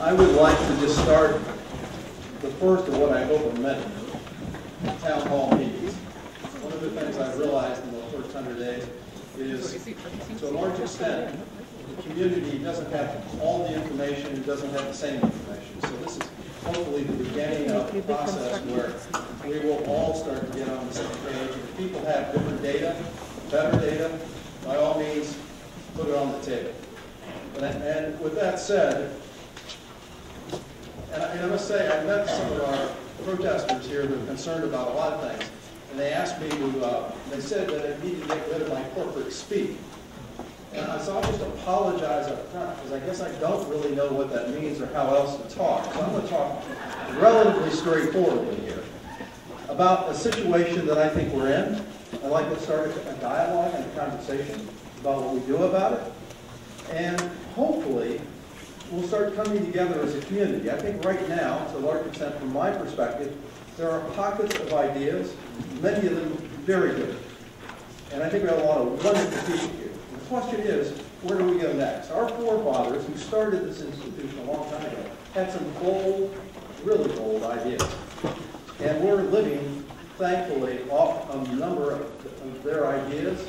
I would like to just start the first of what I hope are many town hall meetings. One of the things I've realized in the first 100 days is, to a large extent, the community doesn't have all the information, it doesn't have the same information. So this is hopefully the beginning of the process where we will all start to get on the same page. If people have different data, better data, by all means, put it on the table. And with that said, and I must say, I met some of our protesters here that are concerned about a lot of things, and they asked me to, they said that I needed to get rid of my corporate speak. And so I'll just apologize up front, because I guess I don't really know what that means or how else to talk. So I'm going to talk relatively straightforwardly here about a situation that I think we're in. I'd like to start a dialogue and a conversation about what we do about it. And hopefully, we'll start coming together as a community. I think right now, to a large extent from my perspective, there are pockets of ideas, many of them very good. And I think we have a lot of wonderful people here. The question is, where do we go next? Our forefathers, who started this institution a long time ago, had some bold, really bold ideas. And we're living, thankfully, off a number of their ideas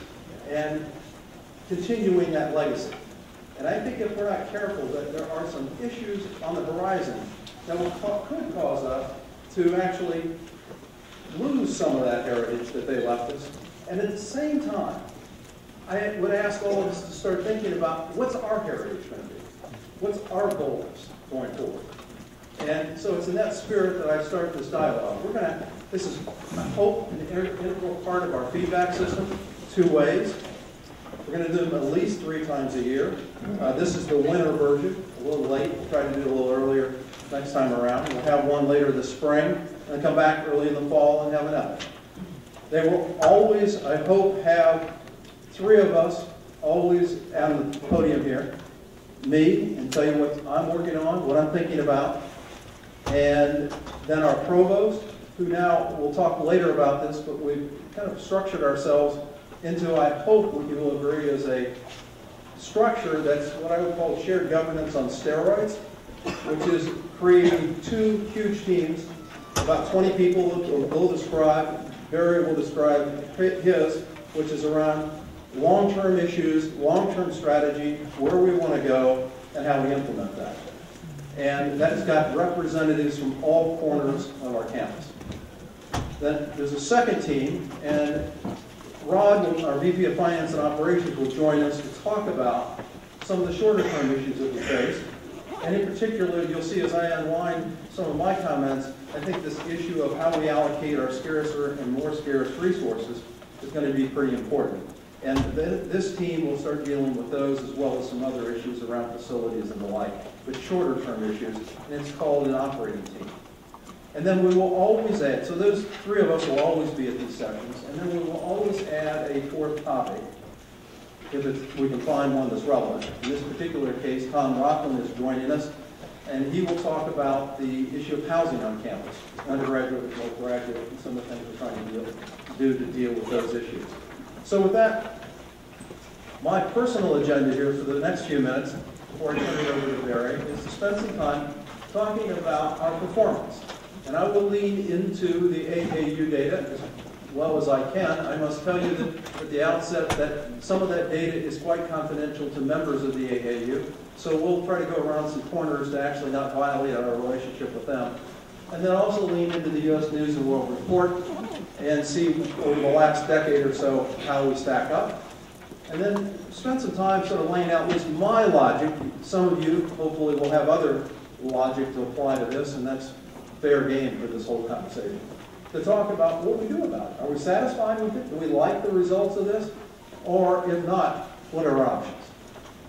and continuing that legacy. And I think if we're not careful, that there are some issues on the horizon that could cause us to actually lose some of that heritage that they left us. And at the same time, I would ask all of us to start thinking about what's our heritage going to be? What's our goals going forward? And so it's in that spirit that I start this dialogue. This is, I hope, an integral part of our feedback system, 2 ways. We're going to do them at least 3 times a year. This is the winter version, a little late. We'll try to do it a little earlier next time around. We'll have one later this spring, and come back early in the fall and have another. They will always, I hope, have 3 of us always on the podium here. Me, and tell you what I'm working on, what I'm thinking about. And then our provost, who now, we'll talk later about this, but we've kind of structured ourselves into, I hope what you will agree, is a structure that's what I would call shared governance on steroids, which is creating 2 huge teams, about 20 people will describe, Barry will describe his, which is around long-term issues, long-term strategy, where we want to go, and how we implement that. And that's got representatives from all corners of our campus. Then there's a second team, and Rod, our VP of Finance and Operations, will join us to talk about some of the shorter-term issues that we face. And in particular, you'll see as I unwind some of my comments, I think this issue of how we allocate our scarcer and more scarce resources is going to be pretty important. And this team will start dealing with those as well as some other issues around facilities and the like, but shorter-term issues, and it's called an operating team. And then we will always add, so those 3 of us will always be at these sessions, and then we will always add a 4th topic if we can find one that's relevant. In this particular case, Tom Rockland is joining us, and he will talk about the issue of housing on campus, undergraduate and graduate, and some of the things we're trying to do to deal with those issues. So with that, my personal agenda here for the next few minutes, before I turn it over to Barry, is to spend some time talking about our performance. And I will lean into the AAU data as well as I can. I must tell you that at the outset that some of that data is quite confidential to members of the AAU. So we'll try to go around some corners to actually not violate our relationship with them. And then also lean into the U.S. News and World Report and see over the last decade or so how we stack up. And then spend some time sort of laying out at least my logic. Some of you hopefully will have other logic to apply to this, and that's fair game for this whole conversation. To talk about what we do about it. Are we satisfied with it? Do we like the results of this? Or if not, what are our options?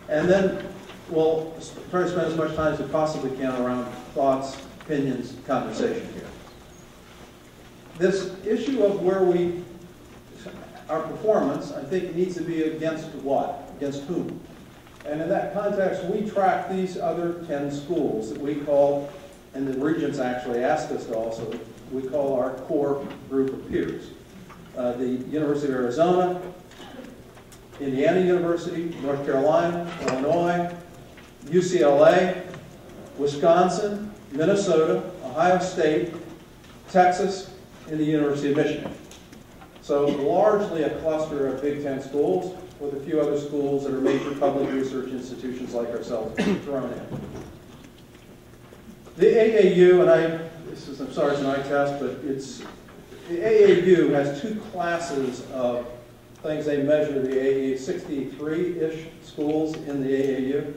And then we'll try to spend as much time as we possibly can around thoughts, opinions, conversation here. This issue of where our performance, I think, needs to be against what? Against whom? And in that context, we track these other 10 schools that we call, and the regents actually asked us to also, we call our core group of peers. The University of Arizona, Indiana University, North Carolina, Illinois, UCLA, Wisconsin, Minnesota, Ohio State, Texas, and the University of Michigan. So largely a cluster of Big Ten schools with a few other schools that are major public research institutions like ourselves thrown in. The AAU, and I'm sorry it's an eye test, but the AAU has two classes of things they measure the AAU, 63-ish schools in the AAU.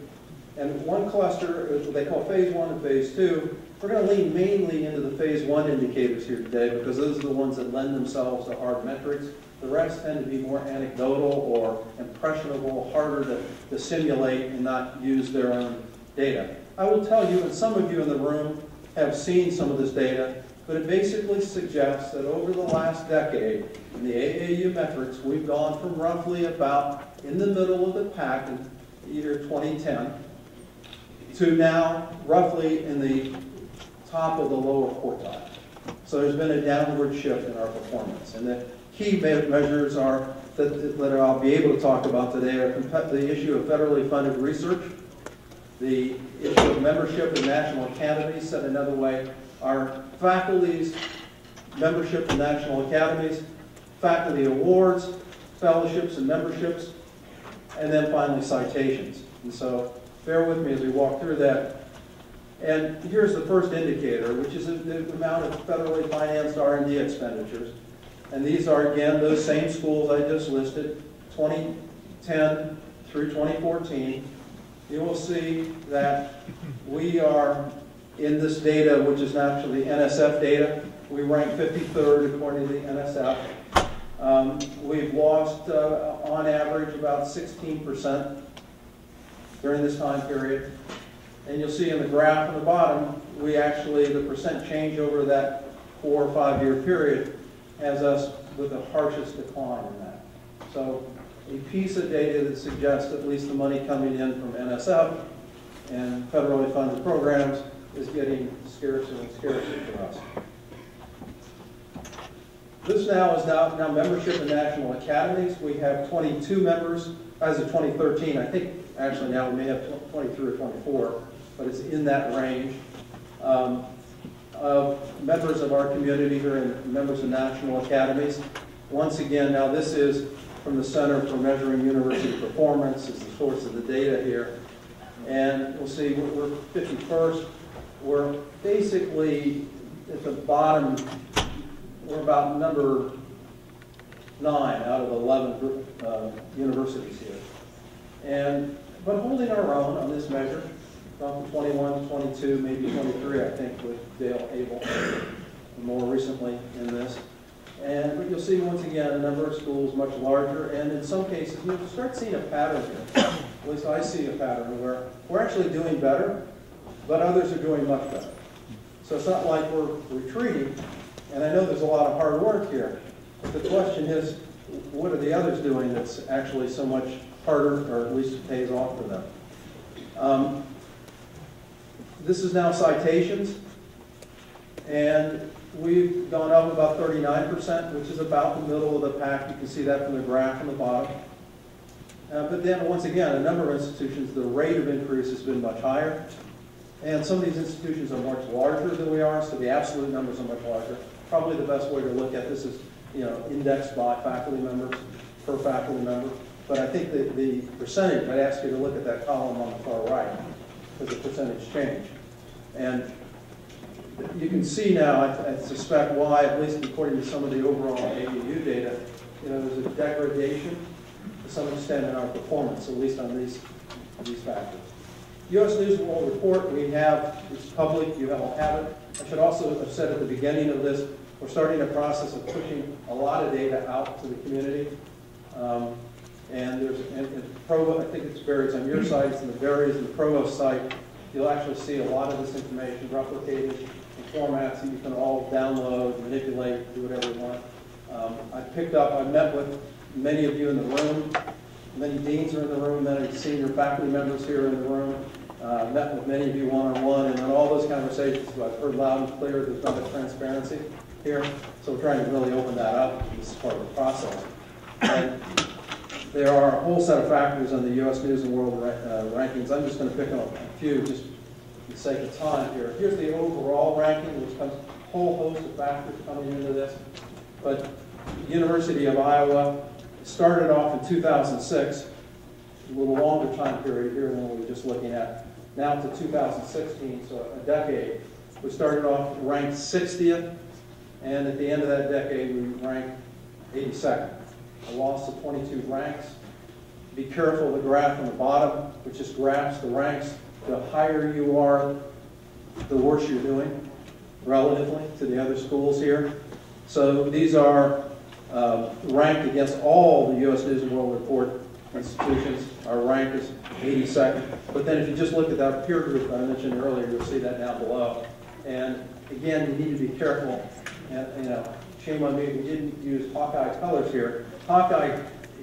And one cluster, they call phase 1 and phase 2. We're going to lean mainly into the phase 1 indicators here today because those are the ones that lend themselves to hard metrics. The rest tend to be more anecdotal or impressionable, harder to simulate and not use their own data. I will tell you, and some of you in the room have seen some of this data, but it basically suggests that over the last decade, in the AAU metrics, we've gone from roughly about in the middle of the pack in the year 2010 to now roughly in the top of the lower quartile. So there's been a downward shift in our performance. And the key measures are that I'll be able to talk about today are the issue of federally funded research, the issue of membership in national academies. Said another way, our faculty's membership in national academies, faculty awards, fellowships and memberships, and then finally citations. And so bear with me as we walk through that. And here's the first indicator, which is the amount of federally financed R&D expenditures. And these are, again, those same schools I just listed, 2010 through 2014. You will see that we are in this data, which is actually NSF data. We rank 53rd according to the NSF. We've lost, on average, about 16% during this time period. And you'll see in the graph on the bottom, we actually, the percent change over that 4 or 5 year period has us with the harshest decline in that. So a piece of data that suggests at least the money coming in from NSF and federally funded programs is getting scarcer and scarcer for us. This now is now membership in national academies. We have 22 members as of 2013. I think actually now we may have 23 or 24, but it's in that range of members of our community who are members of national academies. Once again, now this is from the Center for Measuring University Performance, is the source of the data here. And we'll see we're 51st. We're basically at the bottom, we're about number 9 out of 11 universities here. But holding our own on this measure, gone from 21 to 22, maybe 23, I think, with Dale Abel, more recently in this. But you'll see, once again, a number of schools much larger, and in some cases, you'll start seeing a pattern here. At least I see a pattern where we're actually doing better, but others are doing much better. So it's not like we're retreating, and I know there's a lot of hard work here. But the question is, what are the others doing that's actually so much harder, or at least it pays off for them? This is now citations, and we've gone up about 39%, which is about the middle of the pack. You can see that from the graph on the bottom. But then, once again, a number of institutions, the rate of increase has been much higher. And some of these institutions are much larger than we are, so the absolute numbers are much larger. Probably the best way to look at this is, indexed by faculty members, per faculty member. But I think the percentage, I'd ask you to look at that column on the far right, because the percentage change. And you can see now, I suspect why, at least according to some of the overall AAU data, there's a degradation to some extent in our performance, at least on these factors. U.S. News and World Report, we have, it's public, you all have it. I should also have said at the beginning of this, we're starting a process of pushing a lot of data out to the community. And there's, in Provo, I think it's buried on your site, it's in the Berries and the Provo site. You'll actually see a lot of this information replicated in formats that you can all download, manipulate, do whatever you want. I met with many of you in the room. Many deans are in the room, many senior faculty members here in the room. Met with many of you one-on-one, and in all those conversations, I've heard loud and clear there's not a transparency here. So we're trying to really open that up. This is part of the process. And there are a whole set of factors on the U.S. News and World rankings. I'm just going to pick on a few, just the sake of time here. Here's the overall ranking, which comes a whole host of factors coming into this. But the University of Iowa started off in 2006, a little longer time period here than we were just looking at, now to 2016, so a decade. We started off ranked 60th, and at the end of that decade, we ranked 82nd. A loss of 22 ranks. Be careful of the graph on the bottom, which just graphs the ranks. The higher you are, the worse you're doing, relatively to the other schools here. So these are ranked against all the U.S. News and World Report institutions. Our rank is 82nd. But then if you just look at that peer group I mentioned earlier, you'll see that down below. And again, you need to be careful. And, you know, shame on me, we didn't use Hawkeye colors here. Hawkeye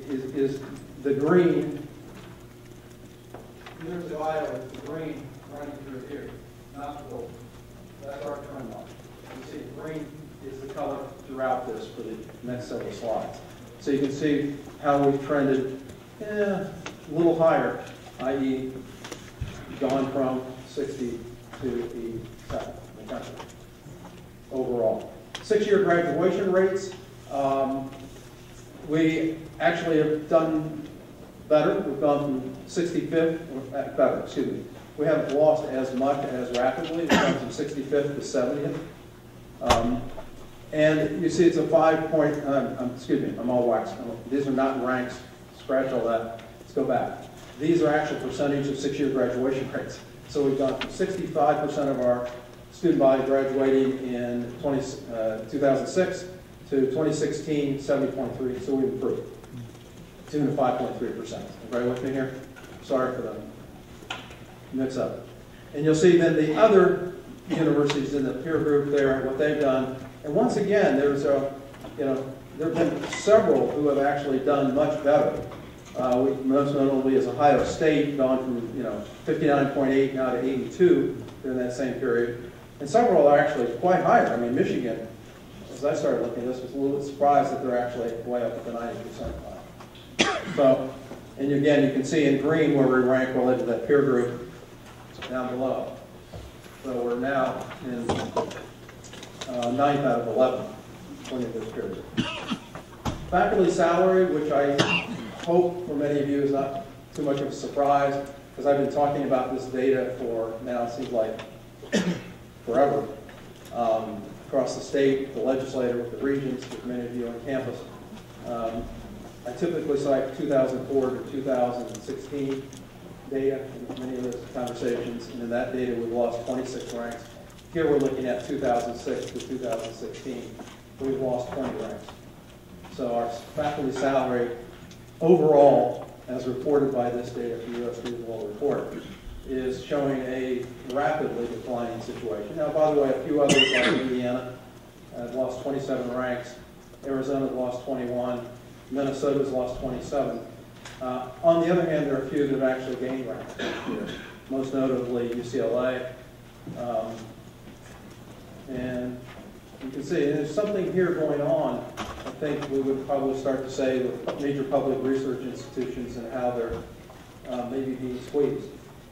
is the green. University of Iowa is the green running through here, not the gold. That's our trend line. You see, green is the color throughout this for the next several slides. So you can see how we've trended a little higher, i.e. gone from 60 to 87 in the country overall. 6-year graduation rates. We actually have done better. We've gone from 65th, better, excuse me. We haven't lost as much as rapidly. We've gone from 65th to 70th. And you see it's a 5-point, excuse me, I'm all waxed. These are not ranks. Scratch all that. Let's go back. These are actual percentage of 6-year graduation rates. So we've gone from 65% of our student body graduating in 2006 to 2016, 70.3. So we've improved. 2 to 5.3%. Everybody with me here? Sorry for the mix-up. And you'll see then the other universities in the peer group there, what they've done. And once again, there's a, there have been several who have actually done much better. Most notably is Ohio State, gone from 59.8 now to 82 during that same period. And several are actually quite higher. I mean, Michigan, as I started looking at this, was a little bit surprised that they're actually way up at the 90%. So, and again, you can see in green where we rank related to that peer group down below. So we're now in 9th out of 11, according to this peer group. Faculty salary, which I hope for many of you is not too much of a surprise, because I've been talking about this data for now, it seems like forever, across the state, the legislature, with the regents, with many of you on campus. I typically cite 2004 to 2016 data in many of those conversations, and in that data we've lost 26 ranks. Here we're looking at 2006 to 2016. We've lost 20 ranks. So our faculty salary overall, as reported by this data from U.S. News and World Report, is showing a rapidly declining situation. Now, by the way, a few others like Indiana have lost 27 ranks, Arizona's lost 21, Minnesota's lost 27. On the other hand, there are a few that have actually gained ranks here, most notably UCLA. And you can see there's something here going on. I think we would probably start to say with major public research institutions and how they're maybe being squeezed,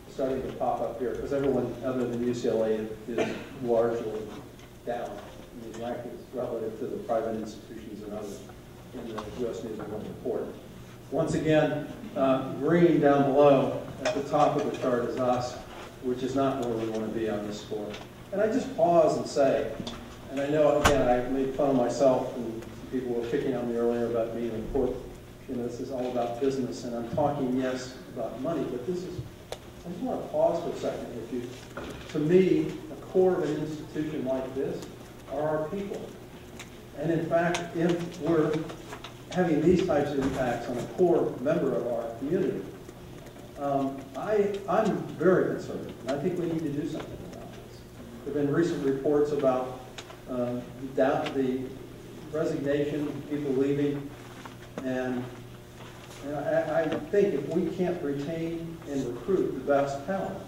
starting to pop up here, because everyone other than UCLA is largely down in these rankings relative to the private institutions and others in the U.S. News and World Report. Once again, green down below at the top of the chart is us, which is not where we want to be on this score. And I just pause and say, and I know, again, I made fun of myself, and people were picking on me earlier about being a court. This is all about business, and I'm talking, yes, about money, but this is, I just want to pause for a second with you. To me, a core of an institution like this are our people. And in fact, if we're having these types of impacts on a core member of our community, I'm very concerned, and I think we need to do something about this. There have been recent reports about the resignation, people leaving, and I think if we can't retain and recruit the best talent,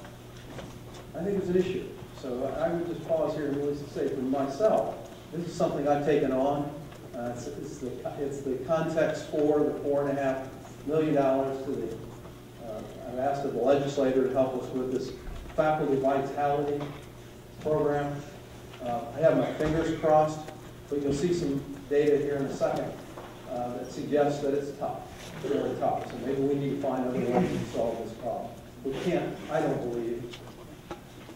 I think it's an issue. So I would just pause here and really say for myself, this is something I've taken on. It's the context for the $4.5 million to the, I've asked the legislator to help us with this faculty vitality program. I have my fingers crossed, but you'll see some data here in a second that suggests that it's tough, it's really tough. So maybe we need to find other ways to solve this problem. We can't, I don't believe,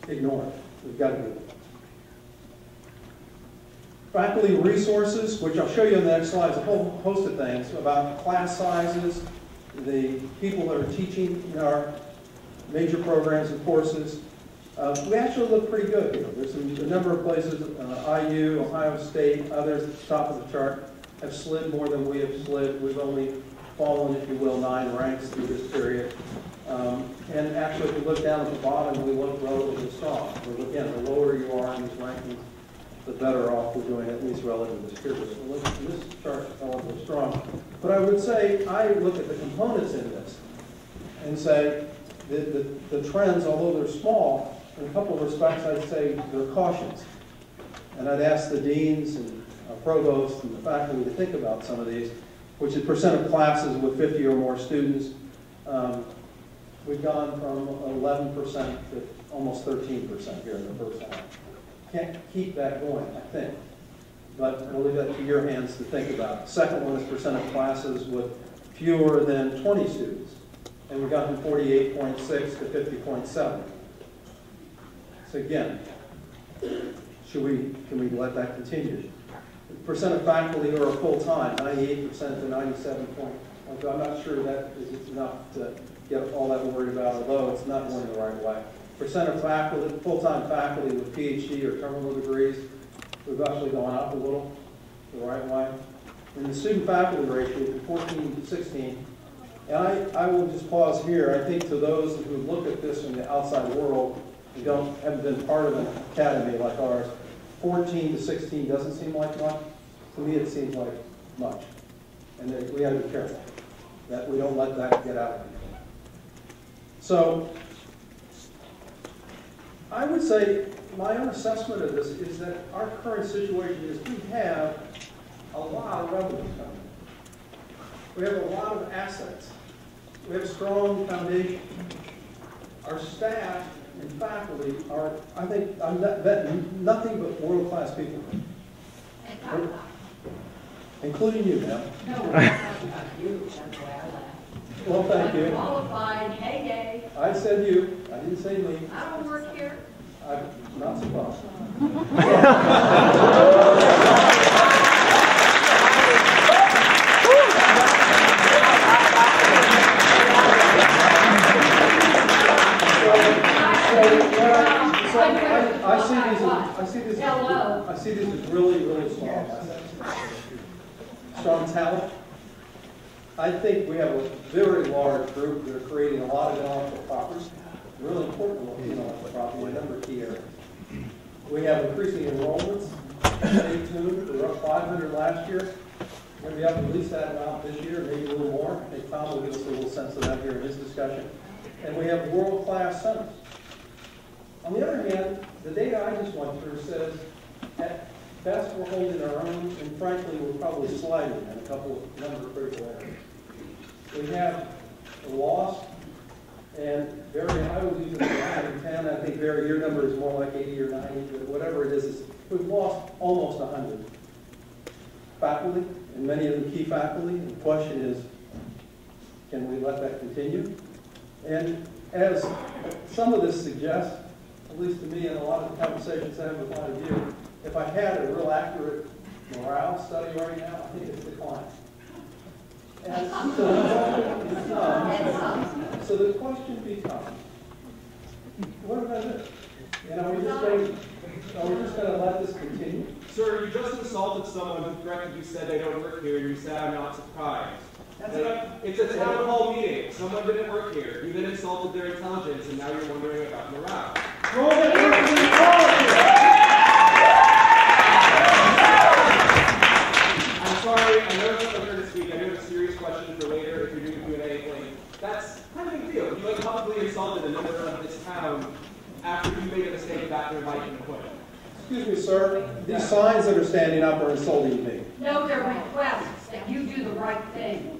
ignore it. We've got to do it. Faculty resources, which I'll show you on the next slide, is a whole host of things about class sizes, the people that are teaching in our major programs and courses. We actually look pretty good here. There's a number of places, IU, Ohio State, others at the top of the chart, have slid more than we have slid. We've only fallen, if you will, 9 ranks through this period. And actually, if you look down at the bottom, we look relatively strong. Again, the lower you are in these rankings, the better off we're doing, at least relative to this period. So this chart is relatively strong. But I would say, I look at the components in this and say the trends, although they're small, in a couple of respects, I'd say they're cautions. And I'd ask the deans and provosts and the faculty to think about some of these, which is percent of classes with 50 or more students. We've gone from 11% to almost 13% here in the first half. Can't keep that going, I think. But I'll leave that to your hands to think about. Second one is percent of classes with fewer than 20 students. And we've gone from 48.6 to 50.7. So again, can we let that continue? Percent of faculty who are full-time, 98% to 97 point. I'm not sure that is enough to get all that worried about, although it's not going the right way. Percent of faculty, full-time faculty with PhD or terminal degrees, we've actually gone up a little the right way. And the student-faculty ratio from 14 to 16. And I will just pause here. I think to those who look at this from the outside world and haven't been part of an academy like ours, 14 to 16 doesn't seem like much. To me, it seems like much. And we have to be careful that we don't let that get out of control. So I would say my own assessment of this is that our current situation is we have a lot of revenue coming. We have a lot of assets. We have a strong foundation. Our staff and faculty are, I think, I'm betting nothing but world-class people. Including you, now. No, we're not talking about you. That's why I laughed. Well, thank you. Qualified, heyday. I said you. I didn't say me. I don't work here. I'm not surprised. I see these as really, really strong assets. Strong talent. I think we have a very large group that are creating a lot of intellectual property. Really important intellectual property in a number of key areas. We have increasing enrollments. Stay tuned. We were up 500 last year. We're going to be up at least that amount this year, maybe a little more. I think Tom will give us a little sense of that here in his discussion. And we have world-class centers. On the other hand, the data I just went through says at best we're holding our own, and frankly we're probably sliding in a couple of number of critical areas. We have a loss, and I was using 910. I think your number is more like 80 or 90, but whatever it is we've lost almost 100 faculty, and many of them key faculty. And the question is, can we let that continue? And as some of this suggests, at least to me, in a lot of the conversations I have with a lot of you, if I had a real accurate morale study right now, I think it's declining. And so the question becomes, what are we going to do? And are we just going to let this continue? Sir, you just insulted someone who corrected you, said they don't work here. You said, I'm not surprised. It's a town hall meeting. Someone didn't work here. You then insulted their intelligence, and now you're wondering about morale. I'm sorry. I know it's not here this week. I know it's a serious question for later if you're doing the Q&A thing. That's kind of a big deal. You publicly insulted a member of this town after you made a mistake back in your life and quit. Excuse me, sir. These signs that are standing up are insulting me. No, they're requests that you do the right thing.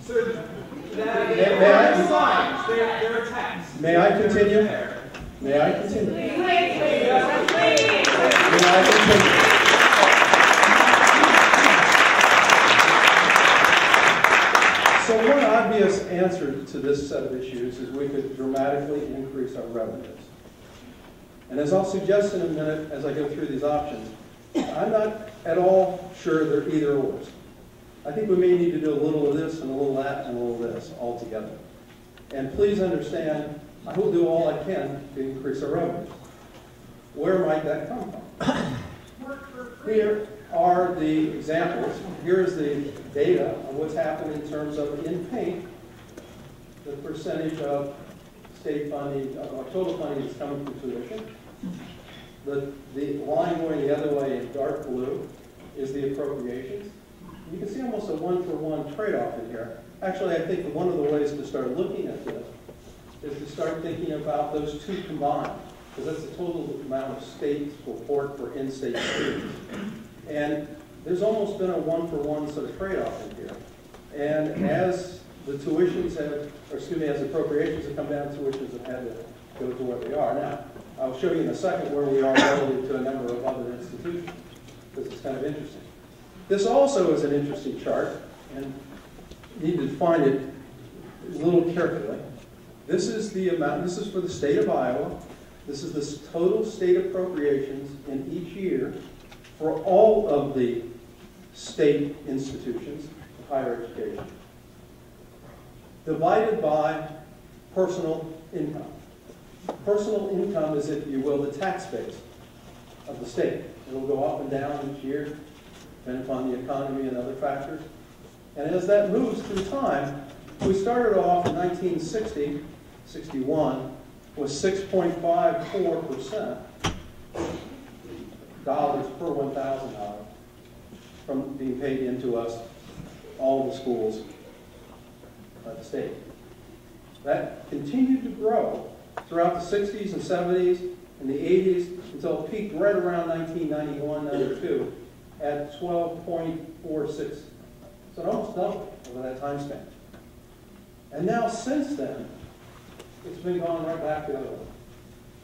Sir, they're signs. They're texts. May I continue? May I continue? May I continue? So one obvious answer to this set of issues is we could dramatically increase our revenues. And as I'll suggest in a minute as I go through these options, I'm not at all sure they're either ors. I think we may need to do a little of this and a little of that and a little of this all together. And please understand, I will do all I can to increase our revenues. Where might that come from? Here are the examples. Here's the data on what's happened in terms of, in paint, the percentage of state funding, of total funding that's coming from tuition. The line going the other way in dark blue is the appropriations. You can see almost a one-for-one trade-off in here. Actually, I think one of the ways to start looking at this is to start thinking about those two combined, because that's the total amount of state support for in-state students. And there's almost been a one-for-one sort of trade-off in here. And as the tuitions have, or excuse me, as appropriations have come down, tuitions have had to go to where they are. Now, I'll show you in a second where we are relative to a number of other institutions, because it's kind of interesting. This also is an interesting chart, and you need to find it a little carefully. This is the amount, this is for the state of Iowa. This is the total state appropriations in each year for all of the state institutions of higher education, divided by personal income. Personal income is, if you will, the tax base of the state. It'll go up and down each year, depending upon the economy and other factors. And as that moves through time, we started off in 1960, 61, with 6.54% dollars per $1,000 from being paid into us, all the schools of the state. That continued to grow throughout the 60s and 70s and the 80s until it peaked right around 1991, 92 at 12.46. So it almost doubled over that time span. And now since then, it's been going right back the other way.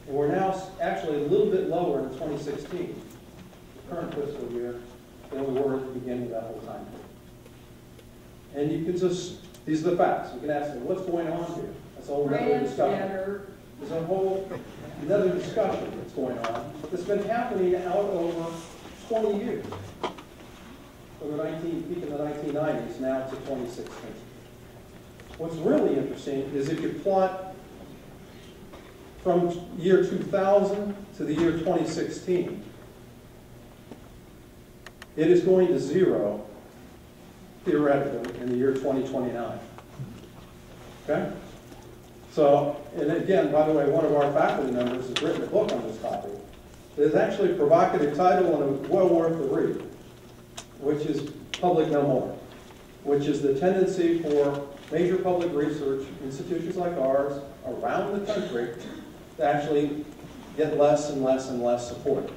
And we're now actually a little bit lower in 2016, the current fiscal year, than we were at the beginning of that whole time period. And you can just, these are the facts. You can ask them, what's going on here? That's a whole other discussion. There's a whole another discussion that's going on that's been happening out over 20 years. From the peak in the 1990s now to 2016. What's really interesting is if you plot from year 2000 to the year 2016, it is going to zero, theoretically, in the year 2029. Okay? So, and again, by the way, one of our faculty members has written a book on this topic. There's actually a provocative title and well worth the read, which is Public No More, which is the tendency for major public research institutions like ours around the country to actually get less and less and less support.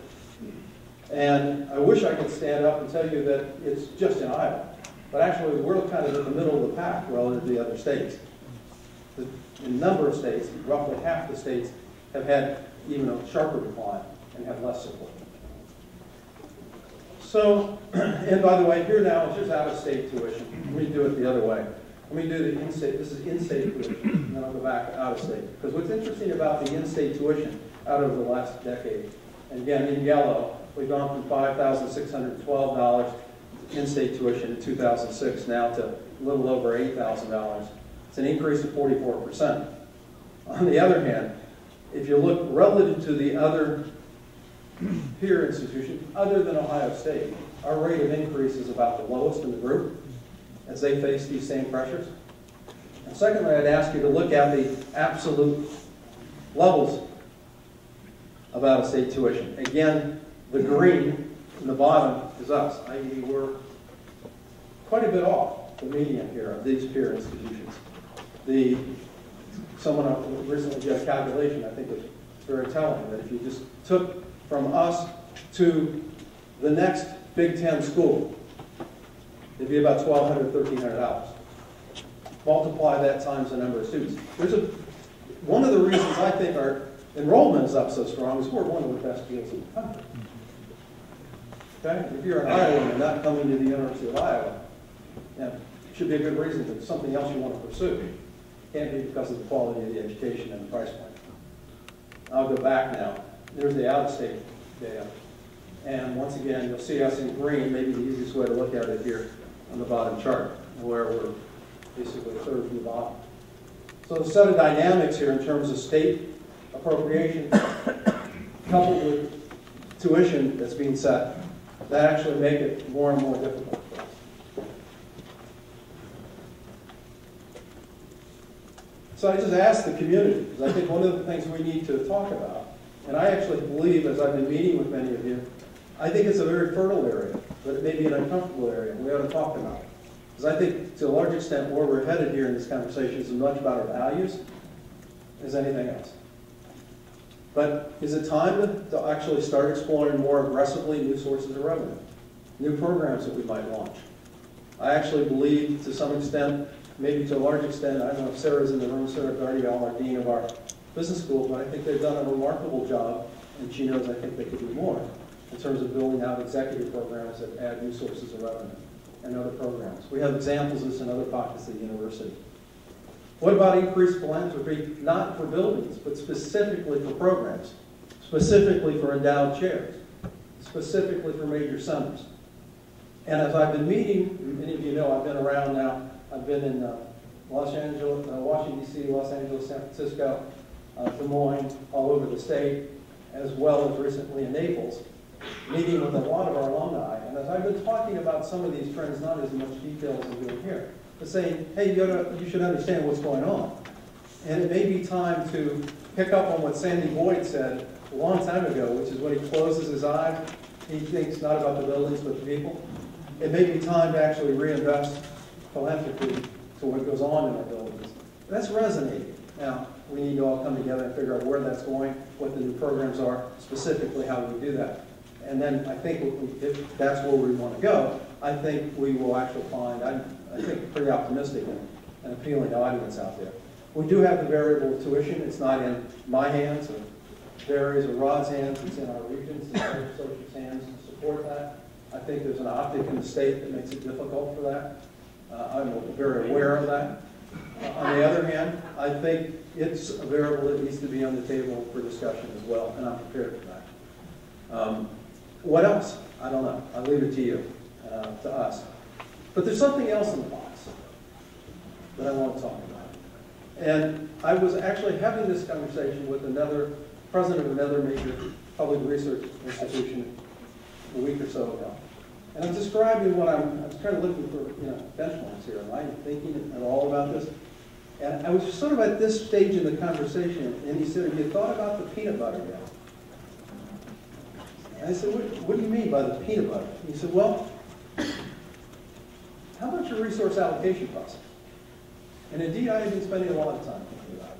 And I wish I could stand up and tell you that it's just in Iowa, but actually we're kind of in the middle of the pack relative to the other states. In a number of states, roughly half the states, have had even a sharper decline and have less support. So, and by the way, here now is just out-of-state tuition. Let me do it the other way. Let me do the in-state, this is in-state tuition, and then I'll go back out-of-state. Because what's interesting about the in-state tuition out over the last decade, and again, in yellow, we've gone from $5,612 in-state tuition in 2006 now to a little over $8,000. It's an increase of 44%. On the other hand, if you look relative to the other peer institutions, other than Ohio State, our rate of increase is about the lowest in the group as they face these same pressures. And secondly, I'd ask you to look at the absolute levels of out-of-state tuition. Again, the green in the bottom is us, i.e. we're quite a bit off the median here of these peer institutions. Someone recently did a calculation, I think it's very telling, that if you just took from us to the next Big Ten school, it'd be about $1,200, $1,300. Multiply that times the number of students. one of the reasons I think our enrollment is up so strong is we're one of the best fields in the country. Okay? If you're in Iowa and you're not coming to the University of Iowa, yeah, it should be a good reason that something else you want to pursue. It can't be because of the quality of the education and the price point. I'll go back now. There's the out-of-state data. And once again, you'll see us in green, maybe the easiest way to look at it here on the bottom chart, where we're basically third from the bottom. So the set of dynamics here in terms of state appropriation coupled with tuition that's being set, that actually make it more and more difficult for us. So I just asked the community, because I think one of the things we need to talk about, and I actually believe, as I've been meeting with many of you, I think it's a very fertile area, but it may be an uncomfortable area, and we ought to talk about it. Because I think, to a large extent, where we're headed here in this conversation is as much about our values as anything else. But is it time to actually start exploring more aggressively new sources of revenue, new programs that we might launch? I actually believe, to some extent, maybe to a large extent, I don't know if Sarah's in the room, Sarah Gardial, our dean of our business school, but I think they've done a remarkable job, and she knows I think they could do more in terms of building out executive programs that add new sources of revenue and other programs. We have examples of this in other pockets of the university. What about increased philanthropy, not for buildings, but specifically for programs, specifically for endowed chairs, specifically for major centers? And as I've been meeting, many of you know I've been around now. I've been in Los Angeles, Washington, D.C., Los Angeles, San Francisco, Des Moines, all over the state, as well as recently in Naples, meeting with a lot of our alumni. And as I've been talking about some of these trends, not as much detail as I'm doing here, but saying, hey, you should understand what's going on. And it may be time to pick up on what Sandy Boyd said a long time ago, which is when he closes his eyes, he thinks not about the buildings, but the people. It may be time to actually reinvest philanthropy to what goes on in our buildings. That's resonating. Now, we need to all come together and figure out where that's going, what the new programs are, specifically how we do that. And then I think if that's where we want to go, I think we will actually find, I think, a pretty optimistic and appealing audience out there. We do have the variable of tuition. It's not in my hands, or Barry's or Rod's hands. It's in our regents and associates' hands to support that. I think there's an optic in the state that makes it difficult for that. I'm very aware of that. On the other hand, I think it's a variable that needs to be on the table for discussion as well, and I'm prepared for that. What else? I don't know. I'll leave it to you, to us. But there's something else in the box that I want to talk about. And I was actually having this conversation with another president of another major public research institution a week or so ago. And I'm describing what I was kind of looking for, benchmarks here. Am I thinking at all about this? And I was sort of at this stage in the conversation, and he said, have you thought about the peanut butter yet? And I said, what do you mean by the peanut butter? And he said, well, how much your resource allocation cost? And indeed, I have been spending a lot of time thinking about it.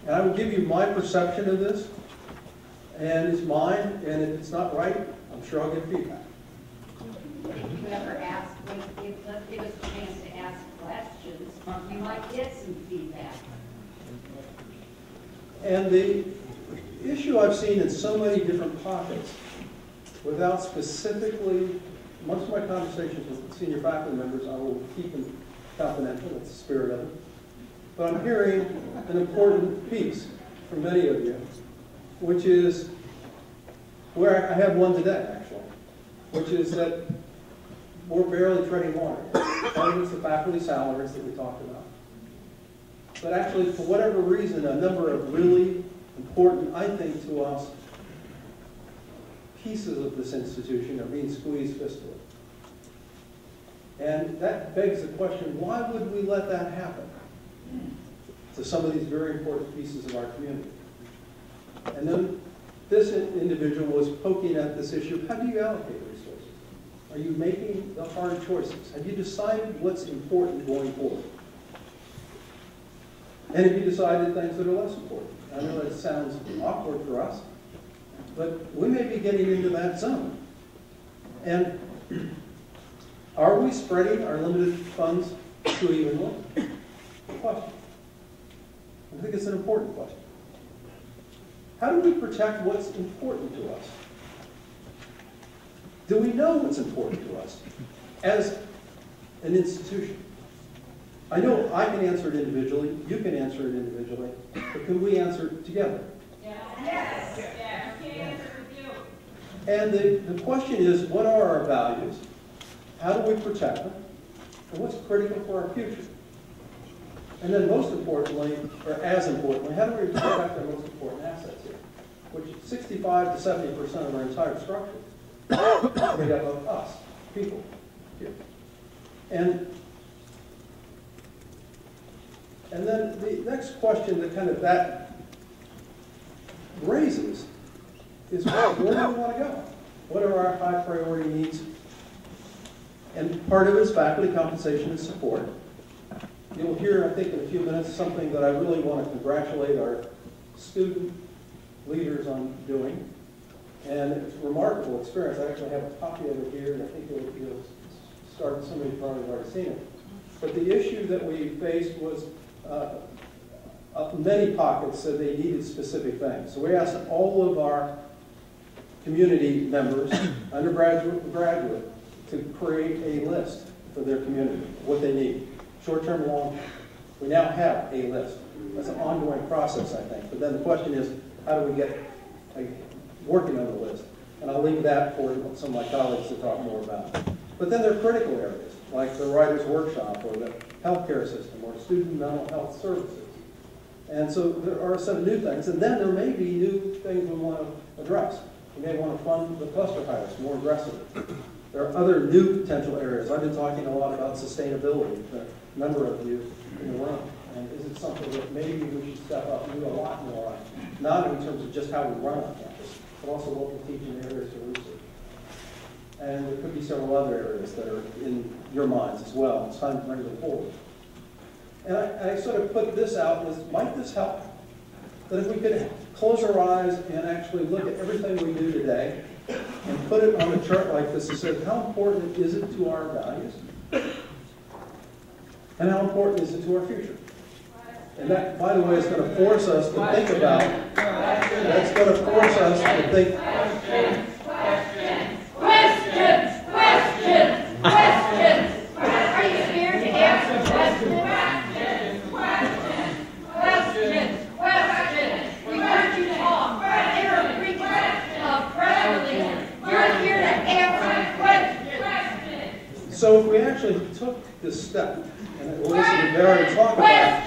And I will give you my perception of this, and it's mine, and if it's not right, I'm sure I'll get feedback. If you ever ask, give us a chance to ask questions, you might get some feedback. And the issue I've seen in so many different pockets, without specifically, most of my conversations with senior faculty members, I will keep them confidential, that's the spirit of it. But I'm hearing an important piece from many of you, which is where I have one today, actually, which is that we're barely treading water. Part of it's the faculty salaries that we talked about. But actually, for whatever reason, a number of really important, I think, to us, pieces of this institution are being squeezed fiscally. And that begs the question, why would we let that happen to some of these very important pieces of our community? And then this individual was poking at this issue, how do you allocate resources? Are you making the hard choices? Have you decided what's important going forward? And have you decided things that are less important? I know that sounds awkward for us, but we may be getting into that zone. And are we spreading our limited funds too evenly? Question. I think it's an important question. How do we protect what's important to us? Do we know what's important to us as an institution? I know I can answer it individually, you can answer it individually, but can we answer it together? Yes. Yes. We can answer with you. And the question is, what are our values? How do we protect them? And what's critical for our future? And then most importantly, or as importantly, how do we protect our most important assets here? Which 65 to 70% of our entire structure is made up of us, people here. And then the next question that kind of that raises is, where do we want to go? What are our high priority needs? And part of it is faculty compensation and support. You'll hear, I think, in a few minutes, something that I really want to congratulate our student leaders on doing. And it's a remarkable experience. I actually have a copy of it here, and I think you'll start, somebody probably have already seen it. But the issue that we faced was many pockets said they needed specific things. So we asked all of our community members, undergraduate and graduate, to create a list for their community, what they need, short-term, long-term. We now have a list. That's an ongoing process, I think. But then the question is, how do we get working on the list? And I'll leave that for some of my colleagues to talk more about. But then there are critical areas, like the writer's workshop, or the healthcare system, or student mental health services. And so there are some new things, and then there may be new things we want to address. We may want to fund the cluster hires more aggressively. There are other new potential areas. I've been talking a lot about sustainability with a number of you in the room. And is it something that maybe we should step up and do a lot more on? Not in terms of just how we run on campus, but also what we teach in areas of research. And there could be several other areas that are in your minds as well. It's time to bring them forward. And I sort of put this out as, might this help? That if we could close our eyes and actually look at everything we do today and put it on a chart like this that says, how important is it to our values? And how important is it to our future? And that, by the way, is going to force us to think about, that's going to force us to think. Questions. Are you scared to answer questions? Questions. We heard you talk. There are 3 press releases. You're here to answer questions. So if we actually took this step and listened to Barry talk about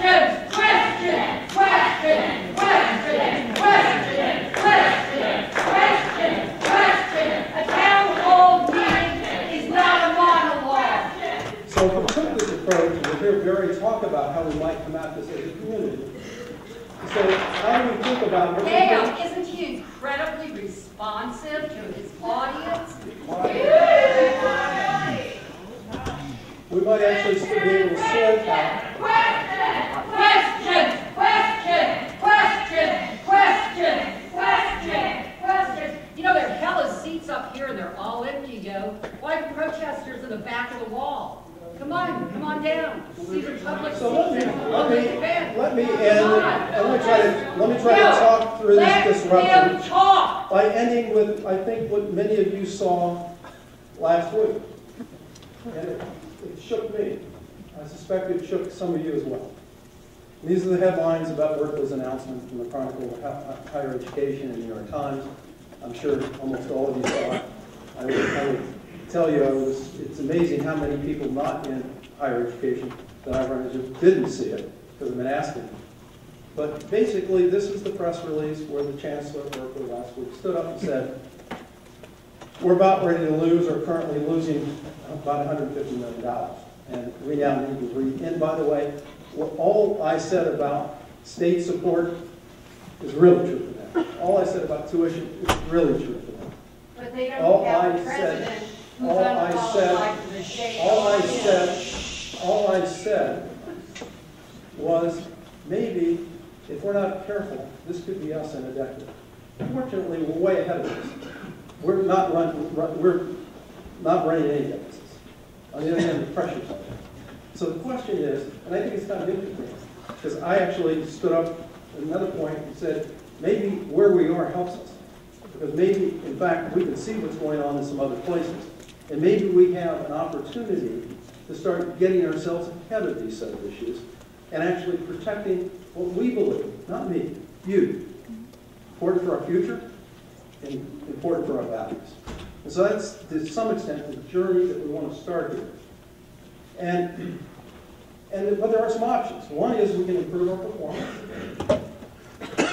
Questions. A town hall meeting is not a monologue. So if we took this approach and we hear Barry talk about how we might come at this as a community, so how do we think about what Damn, isn't he incredibly responsive to his audience? we might actually still be able to sort out. Questions. You know, there are hella seats up here and they're all empty, yo. Why are protesters in the back of the wall? Come on down. These are public seats. So let me end. Come Let me try to talk through this disruption Let them talk. by ending with, I think, what many of you saw last week. And it shook me. I suspect it shook some of you as well. These are the headlines about Berkeley's announcement from the Chronicle of Higher Education in the New York Times. I'm sure almost all of you saw it. I would tell you, it's amazing how many people not in higher education that I've run into didn't see it, because I've been asking. But basically, this is the press release where the Chancellor of Berkeley last week stood up and said, we're about ready to lose, or currently losing, about $150 million. And we now need to read. And by the way, what all I said about state support is really true for them. All I said about tuition is really true for them. But they don't have a president who's unqualified for the state. All I said was, maybe if we're not careful, this could be us in a decade. Fortunately, we're way ahead of this. We're not running any deficits. On the other hand, the pressure's on. So the question is, and I think it's kind of interesting, because I actually stood up another point, he said, maybe where we are helps us. Because maybe, in fact, we can see what's going on in some other places. And maybe we have an opportunity to start getting ourselves ahead of these set of issues and actually protecting what we believe, not me, you. Important for our future and important for our values. And so that's, to some extent, the journey that we want to start here. But there are some options. One is we can improve our performance.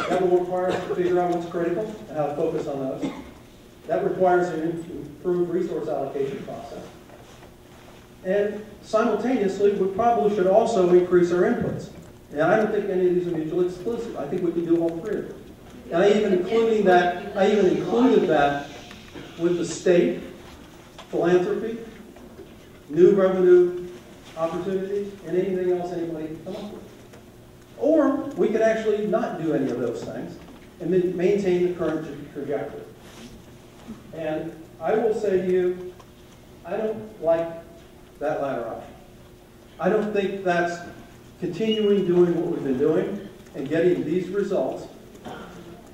That will require us to figure out what's critical and how to focus on those. That requires an improved resource allocation process. And simultaneously, we probably should also increase our inputs. And I don't think any of these are mutually exclusive. I think we can do all three of them. And I even included that with the state, philanthropy, new revenue opportunities, and anything else anybody can come up with. Or we could actually not do any of those things and then maintain the current trajectory. And I will say to you, I don't like that latter option. I don't think that's continuing doing what we've been doing and getting these results.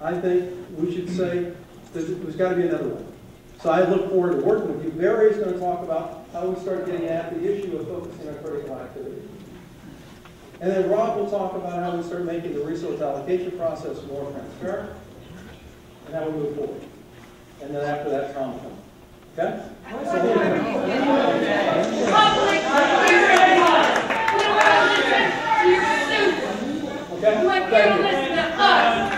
I think we should say there's got to be another one. So I look forward to working with you. Barry is going to talk about how we start getting at the issue of focusing on critical activity. And then Rob will talk about how we start making the resource allocation process more transparent and how we move forward. And then after that, Tom will come. Okay? Public hearing. You're stupid. Okay? You ain't gonna listen to us.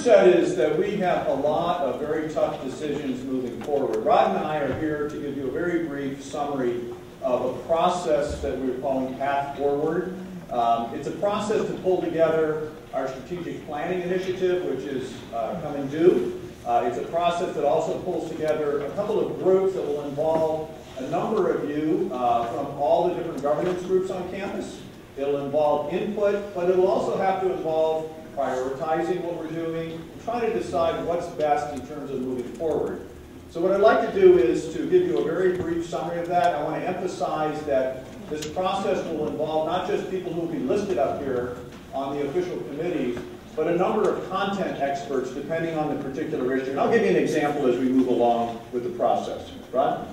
Is that we have a lot of very tough decisions moving forward. Rod and I are here to give you a very brief summary of a process that we're calling Path Forward. It's a process to pull together our strategic planning initiative, which is coming due. It's a process that also pulls together a couple of groups that will involve a number of you from all the different governance groups on campus. It'll involve input, but it'll also have to involve prioritizing what we're doing, trying to decide what's best in terms of moving forward. So what I'd like to do is to give you a very brief summary of that. I want to emphasize that this process will involve not just people who will be listed up here on the official committees, but a number of content experts depending on the particular issue. And I'll give you an example as we move along with the process. Rod?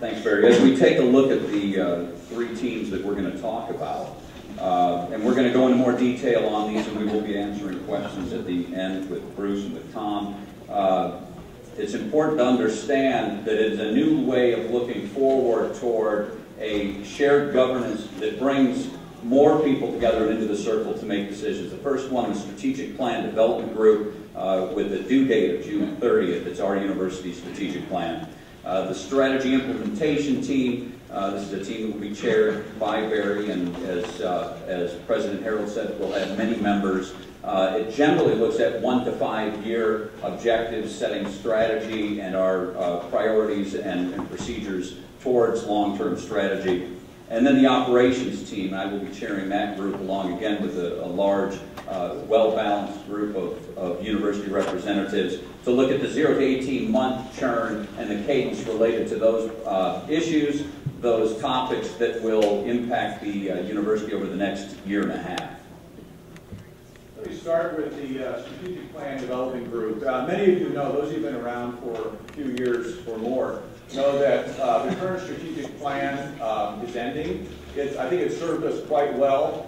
Thanks, Barry. As we take a look at the three teams that we're going to talk about, and we're going to go into more detail on these, and we will be answering questions at the end with Bruce and with Tom. It's important to understand that it's a new way of looking forward toward a shared governance that brings more people together into the circle to make decisions. The first one, the Strategic Plan Development Group, with a due date of June 30th. It's our university strategic plan. The Strategy Implementation Team. This is a team that will be chaired by Barry, and as President Harold said, we'll have many members. It generally looks at 1 to 5 year objectives, setting strategy and our priorities and procedures towards long-term strategy. And then the operations team, I will be chairing that group along again with a large, well-balanced group of university representatives to look at the 0 to 18 month churn and the cadence related to those issues, those topics that will impact the university over the next year and a half. Let me start with the Strategic Plan Developing Group. Many of you know, those who've been around for a few years or more, know that the current strategic plan is ending. I think it's served us quite well.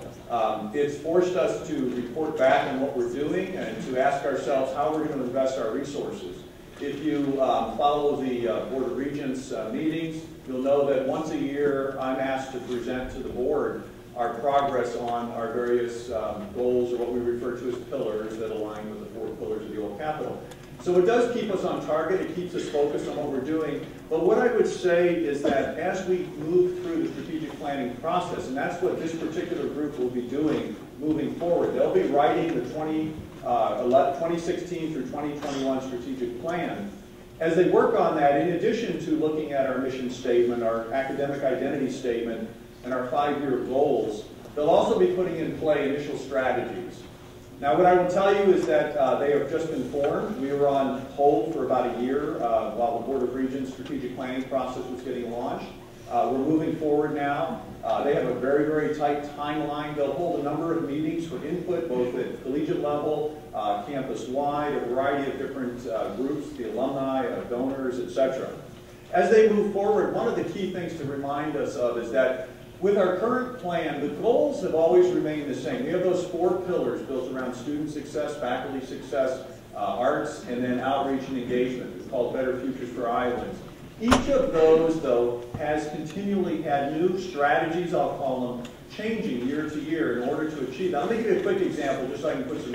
It's forced us to report back on what we're doing and to ask ourselves how we're going to invest our resources. If you follow the Board of Regents meetings, you'll know that once a year I'm asked to present to the board our progress on our various goals, or what we refer to as pillars, that align with the 4 pillars of the old Capitol. So it does keep us on target, it keeps us focused on what we're doing, but what I would say is that as we move through the strategic planning process, and that's what this particular group will be doing moving forward, they'll be writing the 2016 through 2021 strategic plan. As they work on that, in addition to looking at our mission statement, our academic identity statement, and our 5-year goals, they'll also be putting in play initial strategies. Now, what I will tell you is that they have just been formed. We were on hold for about a year while the Board of Regents strategic planning process was getting launched. We're moving forward now. They have a very, very tight timeline. They'll hold a number of meetings for input, both at collegiate level, campus-wide, a variety of different groups, the alumni, donors, etc. As they move forward, one of the key things to remind us of is that with our current plan, the goals have always remained the same. We have those 4 pillars built around student success, faculty success, arts, and then outreach and engagement. It's called Better Futures for Iowans. Each of those, though, has continually had new strategies, I'll call them, changing year to year in order to achieve that. Let me give you a quick example just so I can put some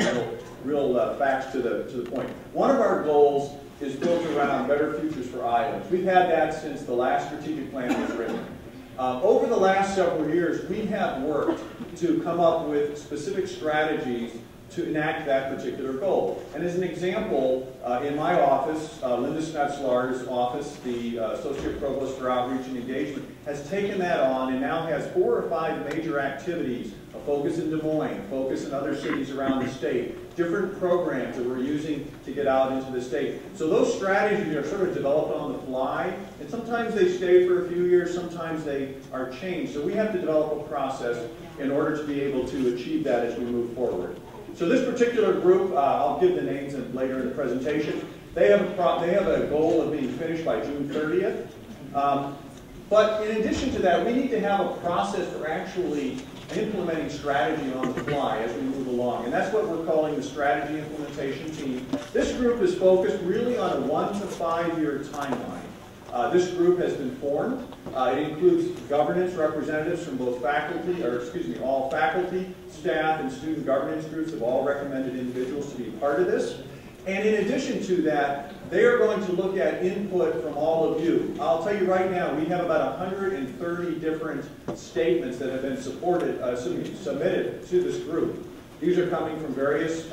real facts to the point. One of our goals is built around Better Futures for Iowans. We've had that since the last strategic plan was written. Over the last several years, we have worked to come up with specific strategies to enact that particular goal. And as an example, in my office, Linda Snetzlar's office, the Associate Provost for Outreach and Engagement, has taken that on and now has 4 or 5 major activities, a focus in Des Moines, focus in other cities around the state, different programs that we're using to get out into the state. So those strategies are sort of developed on the fly, and sometimes they stay for a few years, sometimes they are changed. So we have to develop a process in order to be able to achieve that as we move forward. So this particular group, I'll give the names later in the presentation, they have a goal of being finished by June 30th. But in addition to that, we need to have a process for actually implementing strategy on the fly as we move along. And that's what we're calling the strategy implementation team. This group is focused really on a 1 to 5 year timeline. This group has been formed. It includes governance representatives from both faculty, all faculty, staff, and student governance groups have all recommended individuals to be part of this. And in addition to that, they are going to look at input from all of you. I'll tell you right now, we have about 130 different statements that have been submitted to this group. These are coming from various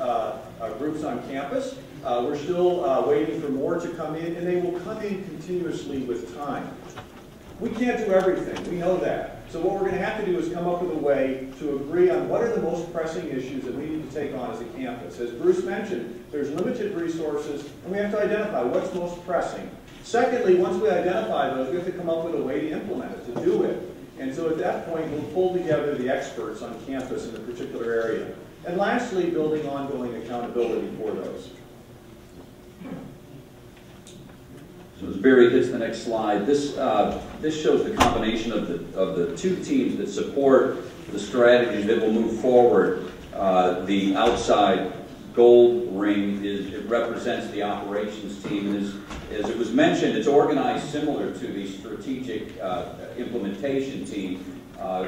groups on campus. We're still waiting for more to come in, and they will come in continuously with time. We can't do everything. We know that. So what we're going to have to do is come up with a way to agree on what are the most pressing issues that we need to take on as a campus. As Bruce mentioned, there's limited resources, and we have to identify what's most pressing. Secondly, once we identify those, we have to come up with a way to implement it, to do it. And so at that point, we'll pull together the experts on campus in a particular area. And lastly, building ongoing accountability for those. So as Barry hits the next slide, this shows the combination of the 2 teams that support the strategies that will move forward. The outside gold ring it represents the operations team, and as it was mentioned, it's organized similar to the strategic implementation team,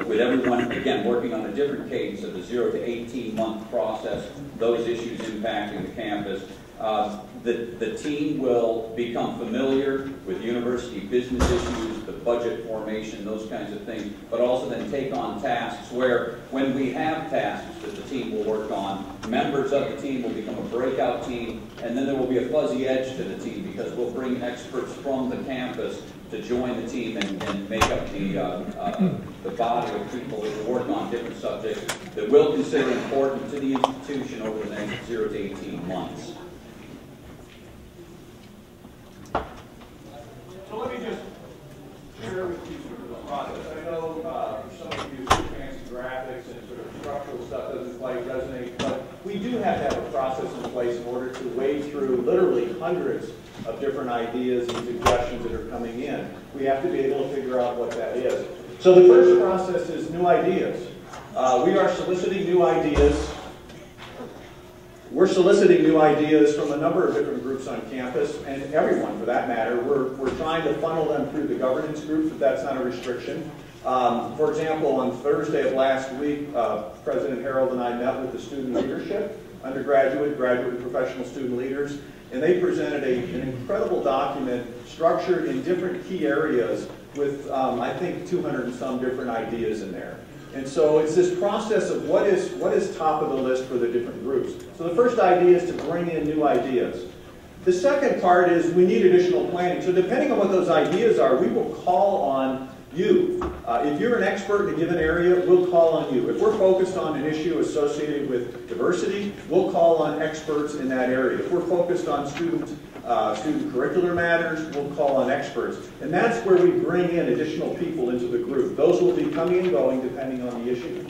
with everyone again working on a different cadence of the 0 to 18-month process. Those issues impacting the campus. The team will become familiar with university business issues, the budget formation, those kinds of things, but also then take on tasks where, when we have tasks that the team will work on, members of the team will become a breakout team, and then there will be a fuzzy edge to the team because we'll bring experts from the campus to join the team and make up the body of people that will work on different subjects that we'll consider important to the institution over the next 0 to 18 months. So let me just share with you sort of the process. I know for some of you, fancy graphics and sort of structural stuff doesn't quite resonate, but we do have to have a process in place in order to wade through literally hundreds of different ideas and suggestions that are coming in. We have to be able to figure out what that is. So the first process is new ideas. We are soliciting new ideas. We're soliciting new ideas from a number of different groups on campus, and everyone for that matter. We're trying to funnel them through the governance groups, but that's not a restriction. For example, on Thursday of last week, President Harold and I met with the student leadership, undergraduate, graduate, and professional student leaders, and they presented an incredible document structured in different key areas with, I think, 200 and some different ideas in there. And so it's this process of what is top of the list for the different groups. So the first idea is to bring in new ideas. The second part is we need additional planning. So depending on what those ideas are, we will call on you. If you're an expert in a given area, we'll call on you. If we're focused on an issue associated with diversity, we'll call on experts in that area. If we're focused on student curricular matters, we'll call on experts. And that's where we bring in additional people into the group. Those will be coming and going depending on the issue.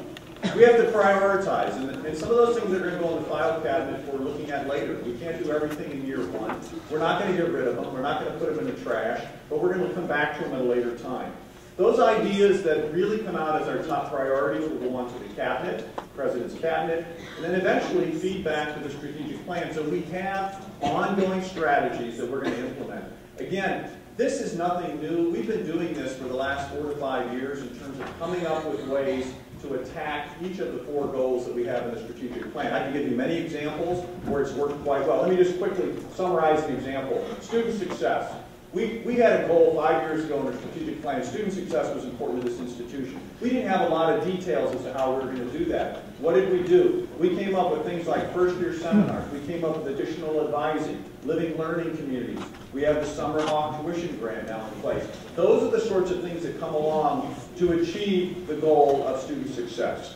We have to prioritize, and some of those things are going to go in the file cabinet for looking at later. We can't do everything in year one. We're not going to get rid of them. We're not going to put them in the trash, but we're going to come back to them at a later time. Those ideas that really come out as our top priorities will go on to the cabinet, President's cabinet, and then eventually feed back to the strategic plan. So we have ongoing strategies that we're going to implement. Again, this is nothing new. We've been doing this for the last 4 to 5 years in terms of coming up with ways to attack each of the 4 goals that we have in the strategic plan. I can give you many examples where it's worked quite well. Let me just quickly summarize an example. Student success. We had a goal 5 years ago in our strategic plan. Student success was important to this institution. We didn't have a lot of details as to how we were going to do that. What did we do? We came up with things like first-year seminars. We came up with additional advising, living learning communities. We have the Summer Off tuition grant now in place. Those are the sorts of things that come along to achieve the goal of student success.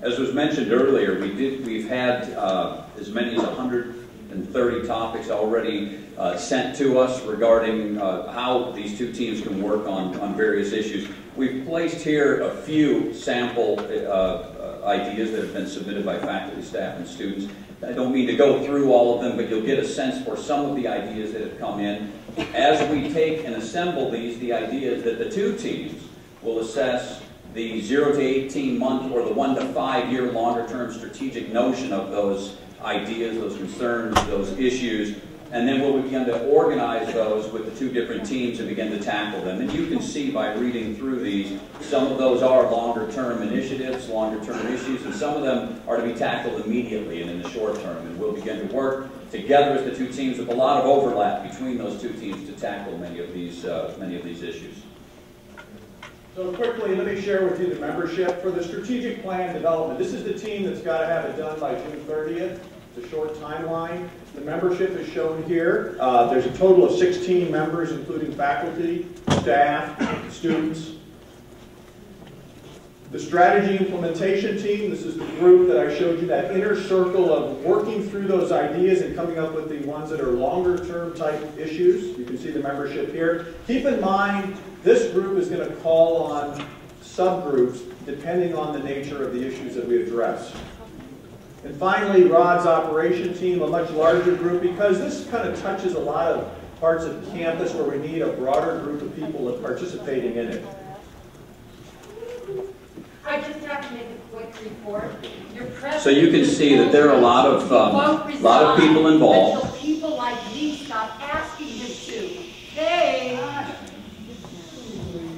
As was mentioned earlier, we've had as many as 130 topics already sent to us regarding how these 2 teams can work on various issues. We've placed here a few sample ideas that have been submitted by faculty, staff, and students. I don't mean to go through all of them, but you'll get a sense for some of the ideas that have come in. As we take and assemble the ideas that the 2 teams will assess the 0 to 18 month or the 1 to 5 year longer term strategic notion of those ideas, those concerns, those issues, and then we'll begin to organize those with the 2 different teams and begin to tackle them. And you can see by reading through these, some of those are longer term initiatives, longer term issues, and some of them are to be tackled immediately and in the short term. And we'll begin to work together as the 2 teams with a lot of overlap between those 2 teams to tackle many of these issues. So quickly, let me share with you the membership for the strategic plan development. This is the team that's got to have it done by June 30th. It's a short timeline. The membership is shown here. There's a total of 16 members, including faculty, staff, students. The strategy implementation team, this is the group that I showed you, that inner circle of working through those ideas and coming up with the ones that are longer term type issues. You can see the membership here. Keep in mind, this group is going to call on subgroups depending on the nature of the issues that we address. And finally, Rod's operation team, a much larger group, because this kind of touches a lot of parts of the campus where we need a broader group of people participating in it. I just have to make a quick report. So you can see that there are a lot of people involved. Until people like me stop asking him to. Hey!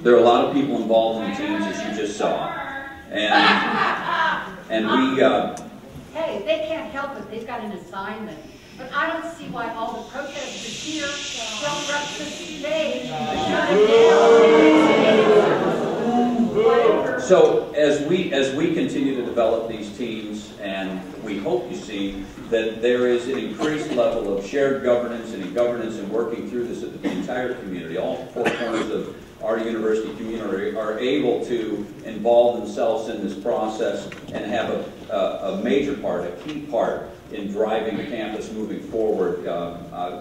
There are a lot of people involved in the teams, as you just saw. And we... hey, they can't help it. They've got an assignment. But I don't see why all the protesters here don't rush the stage. So as we continue to develop these teams, and we hope you see that there is an increased level of shared governance and governance and working through this at the entire community, all 4 corners of our university community are able to involve themselves in this process and have a major part, a key part in driving the campus moving forward.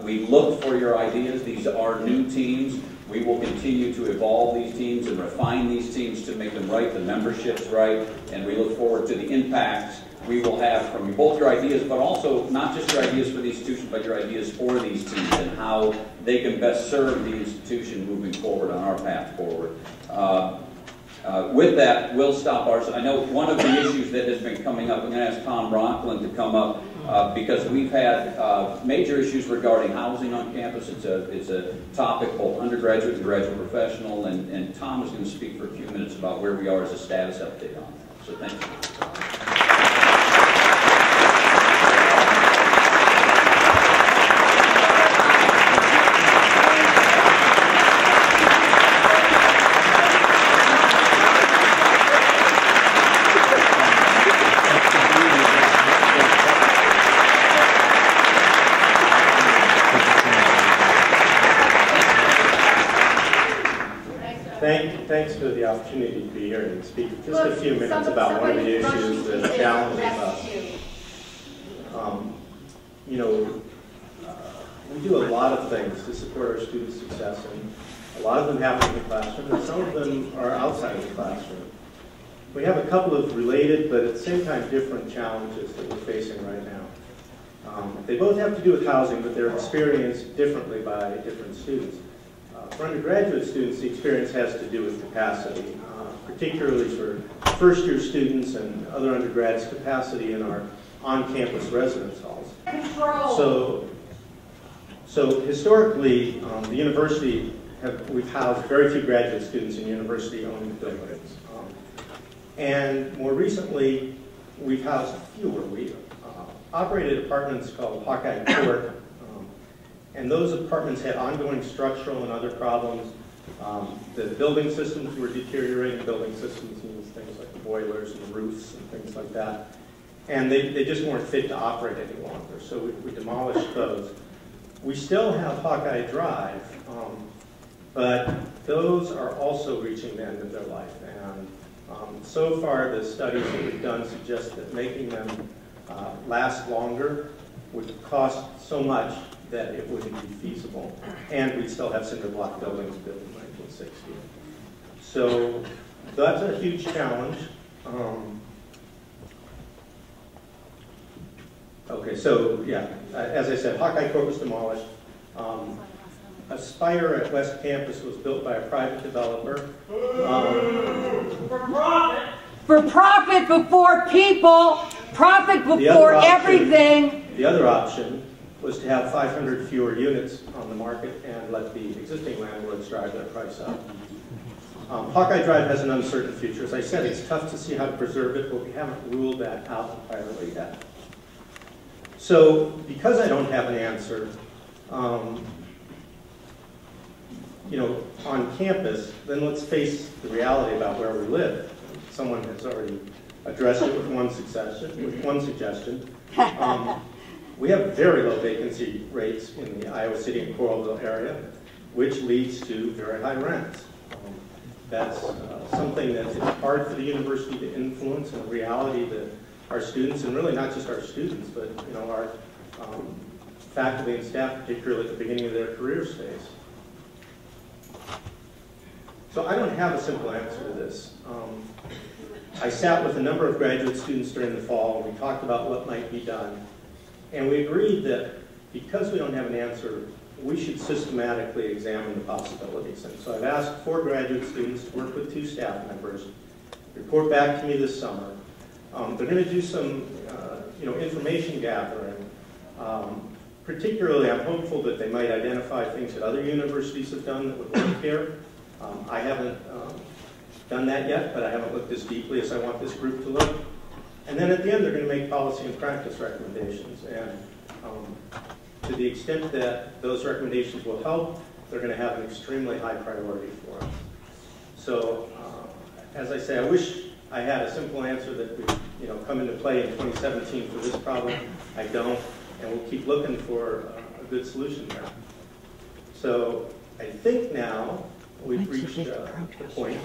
We look for your ideas. These are new teams. We will continue to evolve these teams and refine these teams to make them right, the memberships right, and we look forward to the impact we will have from both your ideas, but also not just your ideas for the institution, but your ideas for these teams and how they can best serve the institution moving forward on our path forward. With that, we'll stop ours. I know one of the issues that has been coming up, I'm going to ask Tom Rockland to come up because we've had major issues regarding housing on campus. It's a topic both undergraduate and graduate professional, and Tom is going to speak for a few minutes about where we are as a status update on that. So thank you. Thanks for the opportunity to be here and speak just a few minutes about one of the issues that challenges us. You know, we do a lot of things to support our students' success, and a lot of them happen in the classroom, and some of them are outside of the classroom. We have a couple of related, but at the same time different challenges that we're facing right now. They both have to do with housing, but they're experienced differently by different students. For undergraduate students, the experience has to do with capacity, particularly for first-year students and other undergrads, capacity in our on-campus residence halls. So historically, the university, we've housed very few graduate students in university-owned buildings. And more recently, we've housed fewer. We operated apartments called Hawkeye Court, and those apartments had ongoing structural and other problems. The building systems were deteriorating. Building systems means things like the boilers and the roofs and things like that. And they just weren't fit to operate any longer, so we demolished those. We still have Hawkeye Drive, but those are also reaching the end of their life. And so far, the studies that we've done suggest that making them last longer would cost so much that it wouldn't be feasible. And we'd still have cinder block buildings built in 1960. So that's a huge challenge. Okay, so yeah, as I said, Hawkeye Court was demolished. Aspire at West Campus was built by a private developer. For profit! For profit before people, profit before everything. The other option was to have 500 fewer units on the market and let the existing landlords drive their price up. Hawkeye Drive has an uncertain future. As I said, it's tough to see how to preserve it, but we haven't ruled that out entirely yet. So, because I don't have an answer, you know, on campus, then let's face the reality about where we live. Someone has already addressed it with one suggestion. We have very low vacancy rates in the Iowa City and Coralville area, which leads to very high rents. That's something that is hard for the university to influence, and a reality that our students, and really not just our students, but you know, our faculty and staff, particularly at the beginning of their careers, face. So I don't have a simple answer to this. I sat with a number of graduate students during the fall, and we talked about what might be done. And we agreed that because we don't have an answer, we should systematically examine the possibilities. And so I've asked 4 graduate students to work with 2 staff members, report back to me this summer. They're going to do some information gathering. Particularly, I'm hopeful that they might identify things that other universities have done that would work here. I haven't done that yet, but I haven't looked as deeply as I want this group to look. And then at the end, they're going to make policy and practice recommendations. And to the extent that those recommendations will help, they're going to have an extremely high priority for us. So, as I say, I wish I had a simple answer that would come into play in 2017 for this problem. I don't, and we'll keep looking for a good solution there. So I think now we've reached the point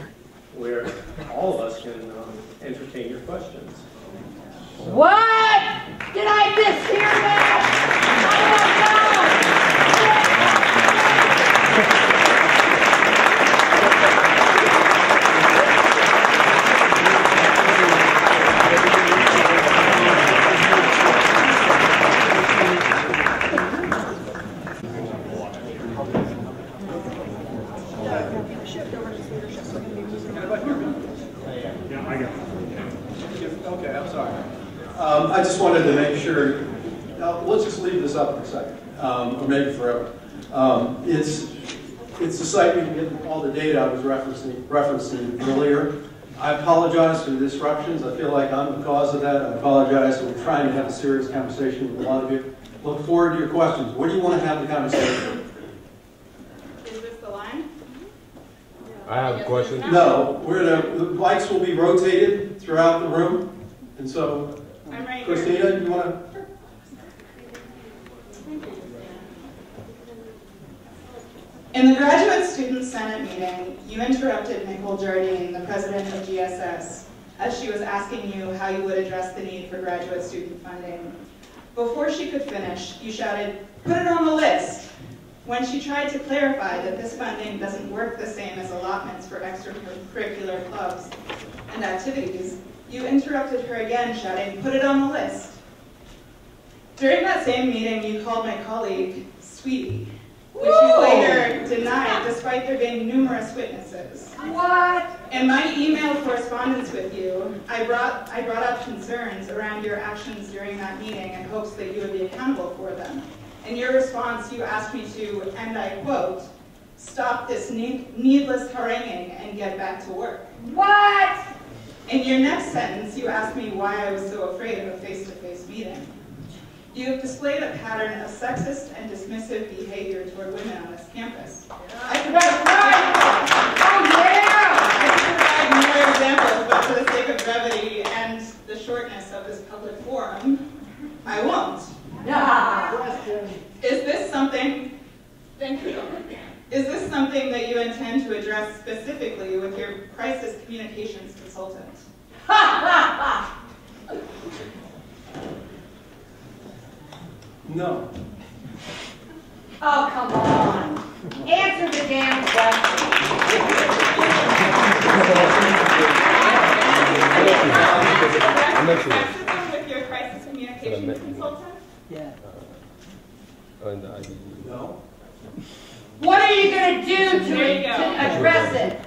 where all of us can entertain your questions. What? Did I mishear that? Okay, I'm sorry. I just wanted to make sure, let's just leave this up for a second, or maybe forever. It's the site we can get all the data I was referencing earlier. I apologize for the disruptions. I feel like I'm the cause of that. I apologize. We're trying to have a serious conversation with a lot of you. Look forward to your questions. What do you want to have the conversation? Is this the line? I have a question. No, the lights will be rotated throughout the room. And so, I'm right Christina, here. you want to? In the Graduate Student Senate meeting, you interrupted Nicole Jardine, the president of GSS, as she was asking you how you would address the need for graduate student funding. Before she could finish, you shouted, "Put it on the list!" When she tried to clarify that this funding doesn't work the same as allotments for extracurricular clubs and activities, you interrupted her again, shouting, "Put it on the list!" During that same meeting, you called my colleague Sweetie, which you later denied despite there being numerous witnesses. What? In my email correspondence with you, I brought up concerns around your actions during that meeting in hopes that you would be accountable for them. In your response, you asked me to, and I quote, "stop this needless haranguing and get back to work." What? In your next sentence, you asked me why I was so afraid of a face-to-face meeting. You have displayed a pattern of sexist and dismissive behavior toward women on this campus. I could provide more examples, but for the sake of brevity and the shortness of this public forum, I won't. Is this something, thank you, is this something that you intend to address specifically with your crisis communications consultant? No. Oh, come on. Answer the damn question. Sexism with your crisis communications consultant? Yeah. No. What are you going to do to address it?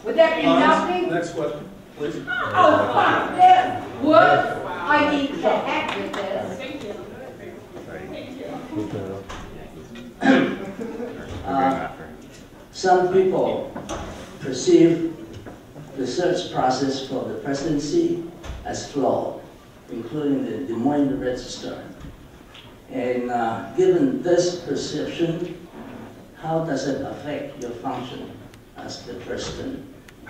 Would that be nothing? Next question, please. Oh, fuck this. Whoops. I need to heck with this. Thank you. Some people perceive the search process for the presidency as flawed, including the Des Moines Register. And given this perception, how does it affect your function as the president?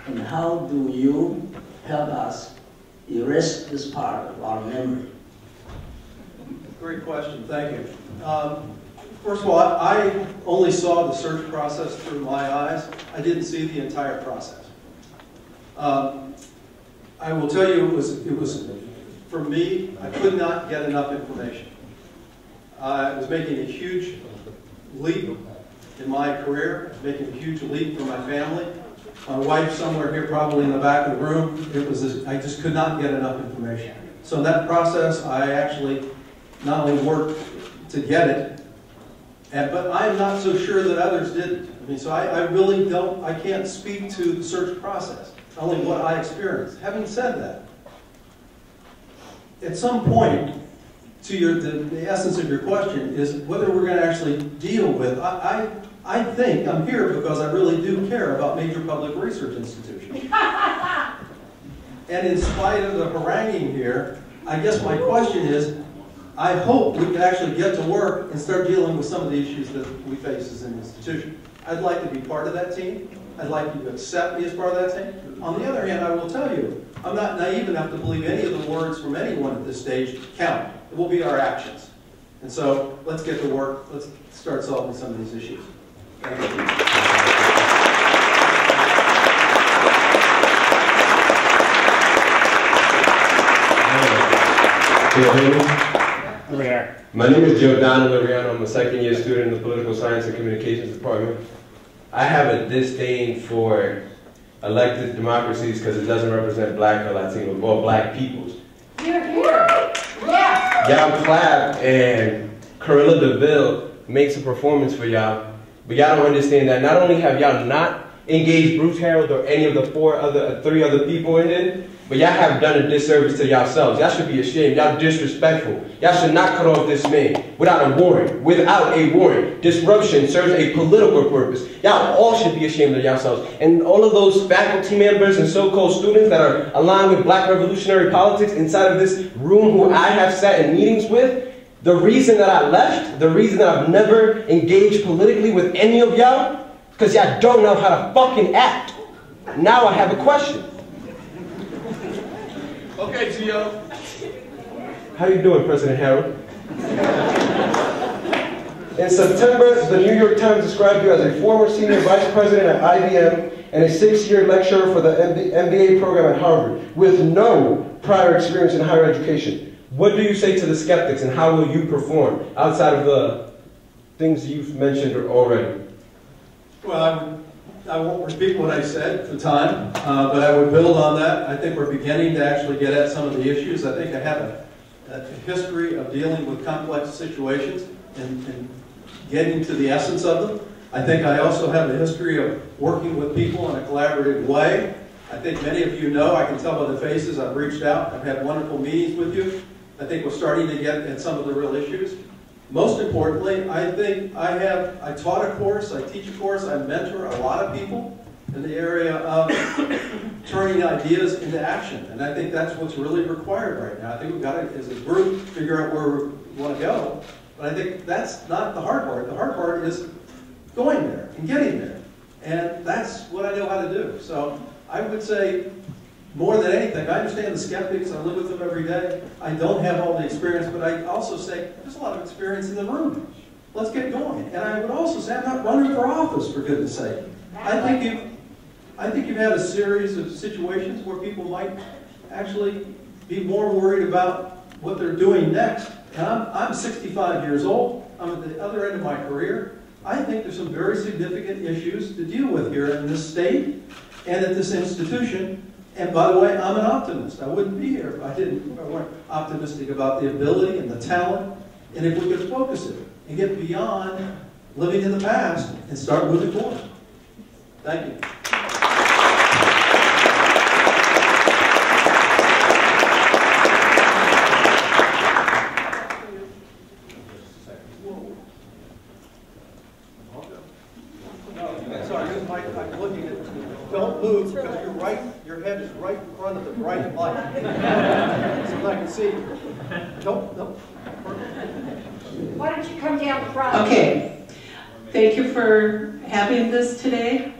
And how do you help us erase this part of our memory? Great question, thank you. First of all, I only saw the search process through my eyes. I didn't see the entire process. I will tell you, it was for me, I could not get enough information. I was making a huge leap in my career, making a huge leap for my family. My wife somewhere here, probably in the back of the room, I just could not get enough information. So in that process, I actually not only worked to get it, but I'm not so sure that others didn't. I mean, so I really don't, I can't speak to the search process, only what I experienced. Having said that, at some point, to the essence of your question is whether we're going to actually deal with, I think I'm here because I really do care about major public research institutions. And in spite of the haranguing here, I guess my question is, I hope we can actually get to work and start dealing with some of the issues that we face as an institution. I'd like to be part of that team. I'd like you to accept me as part of that team. On the other hand, I will tell you, I'm not naive enough to believe any of the words from anyone at this stage count. It will be our actions. And so let's get to work. Let's start solving some of these issues. Thank you. Over there. My name is Giordano Lariano. I'm a second-year student in the Political Science and Communications Department. I have a disdain for elected democracies because it doesn't represent black or Latino, or black peoples. Here, here. Yes. Y'all clap and Corilla DeVille makes a performance for y'all, but y'all don't understand that not only have y'all not engaged Bruce Harold or any of the three other people in it, but y'all have done a disservice to yourselves. Y'all should be ashamed. Y'all disrespectful. Y'all should not cut off this man without a warrant. Without a warrant. Disruption serves a political purpose. Y'all all should be ashamed of yourselves. And all of those faculty members and so-called students that are aligned with black revolutionary politics inside of this room who I have sat in meetings with, the reason that I left, the reason that I've never engaged politically with any of y'all, because y'all don't know how to fucking act. Now I have a question. Okay, Gio. How you doing, President Harold? In September, the New York Times described you as a former senior vice president at IBM and a 6-year lecturer for the MBA program at Harvard with no prior experience in higher education. What do you say to the skeptics, and how will you perform outside of the things you've mentioned already? Well, I won't repeat what I said for time, but I would build on that. I think we're beginning to actually get at some of the issues. I think I have a history of dealing with complex situations and getting to the essence of them. I think I also have a history of working with people in a collaborative way. I think many of you know, I can tell by the faces, I've reached out, I've had wonderful meetings with you. I think we're starting to get at some of the real issues. Most importantly, I think I taught a course, I teach a course, I mentor a lot of people in the area of turning ideas into action. And I think that's what's really required right now. I think we've got to, as a group, figure out where we want to go. But I think that's not the hard part. The hard part is going there and getting there. And that's what I know how to do. So I would say, more than anything, I understand the skeptics. I live with them every day. I don't have all the experience, but I also say, there's a lot of experience in the room. Let's get going. And I would also say, I'm not running for office, for goodness sake. I think you've had a series of situations where people might actually be more worried about what they're doing next. And I'm 65 years old. I'm at the other end of my career. I think there's some very significant issues to deal with here in this state and at this institution. And by the way, I'm an optimist. I wouldn't be here if I weren't optimistic about the ability and the talent. And if we could focus it and get beyond living in the past and start moving forward. Thank you. I'm looking at you. Don't move because your head is right in front of the bright light. So I can see you. Don't. Why don't you come down front? Okay. Thank you for having this today.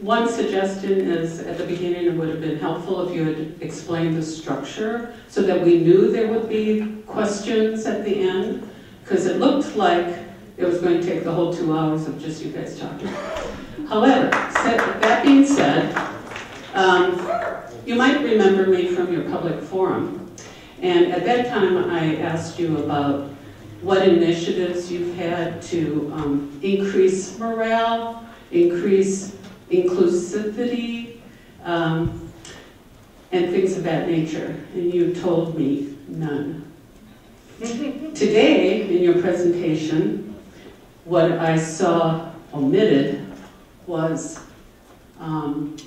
One suggestion is at the beginning it would have been helpful if you had explained the structure so that we knew there would be questions at the end, because it looked like it was going to take the whole 2 hours of just you guys talking. However, that being said, you might remember me from your public forum. And at that time, I asked you about what initiatives you've had to increase morale, increase inclusivity, and things of that nature. And you told me none. Today, in your presentation, what I saw omitted was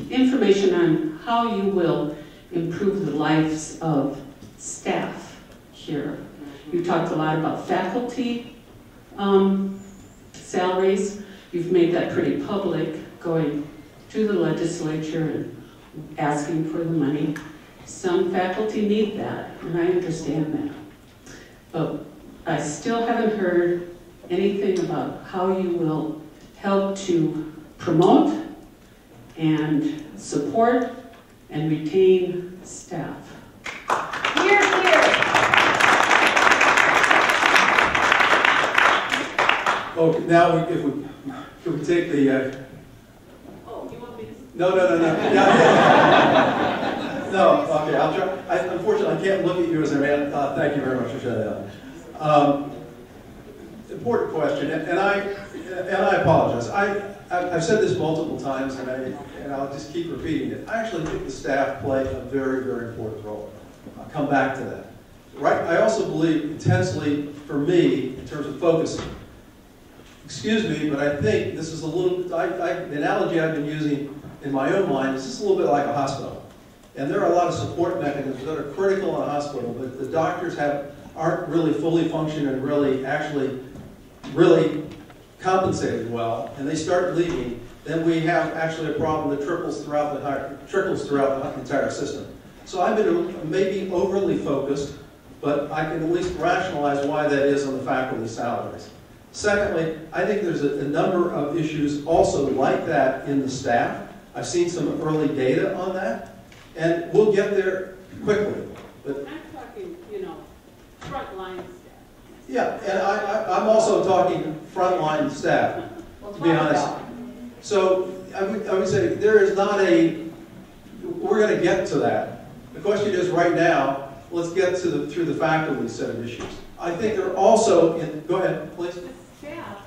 information on how you will improve the lives of staff here. You talked a lot about faculty salaries. You've made that pretty public, going to the legislature and asking for the money. Some faculty need that, and I understand that. But I still haven't heard anything about how you will help to promote and support and retain staff. Here, here. Oh, now if we take the. Oh, you want me to? No. Yeah. No. Okay, I'll try. Unfortunately, I can't look at you as a man. Thank you very much for shutting down. Important question, and I apologize. I've said this multiple times, and I'll just keep repeating it. I actually think the staff play a very, very important role. I'll come back to that. Right? I also believe intensely, for me, in terms of focusing. Excuse me, but I think this is a little. The analogy I've been using in my own mind is just a little bit like a hospital. And there are a lot of support mechanisms that are critical in a hospital, but the doctors aren't really fully functioning and really compensated well, and they start leaving, then we have actually a problem that trickles throughout the entire system. So I've been maybe overly focused, but I can at least rationalize why that is on the faculty salaries. Secondly, I think there's a number of issues also like that in the staff. I've seen some early data on that, and we'll get there quickly. But I'm talking, frontline staff. Yeah, and I'm also talking frontline staff, We'll to be talk honest. about it. So I would say there is not we're going to get to that. The question is right now, let's get to through the faculty set of issues. I think there are also, go ahead, please. The staff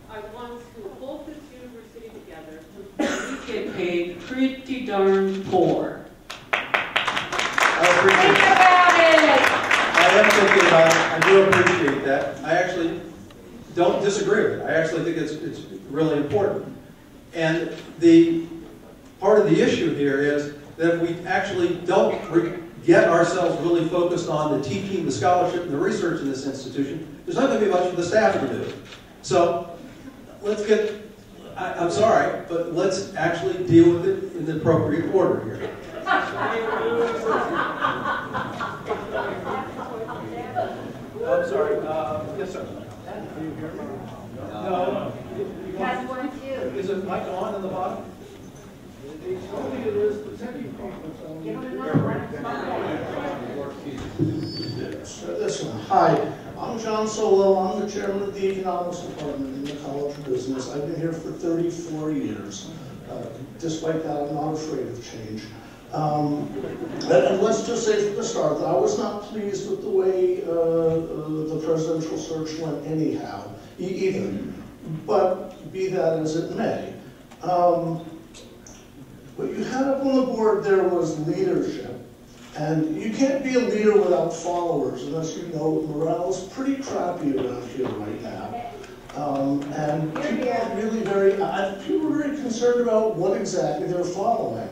are the ones who hold this university together, who get paid pretty darn poor. Think about it! I am thinking about it. I do appreciate that. I actually don't disagree with it. I actually think it's really important. And the part of the issue here is that if we actually don't get ourselves really focused on the teaching, the scholarship, and the research in this institution, there's not going to be much for the staff to do. So let's get, I'm sorry, but let's actually deal with it in the appropriate order here. I'm sorry. Yes, sir. No. That's one too. Is it mic on in the bottom? Give them another Listen, hi, I'm John Solo. I'm the chairman of the economics department in the College of Business. I've been here for 34 years. Despite that, I'm not afraid of change. And let's just say from the start that I was not pleased with the way the presidential search went anyhow, either. But be that as it may. What you had up on the board there was leadership. And you can't be a leader without followers unless you know morale is pretty crappy around here right now. And people are really people are very concerned about what exactly they're following.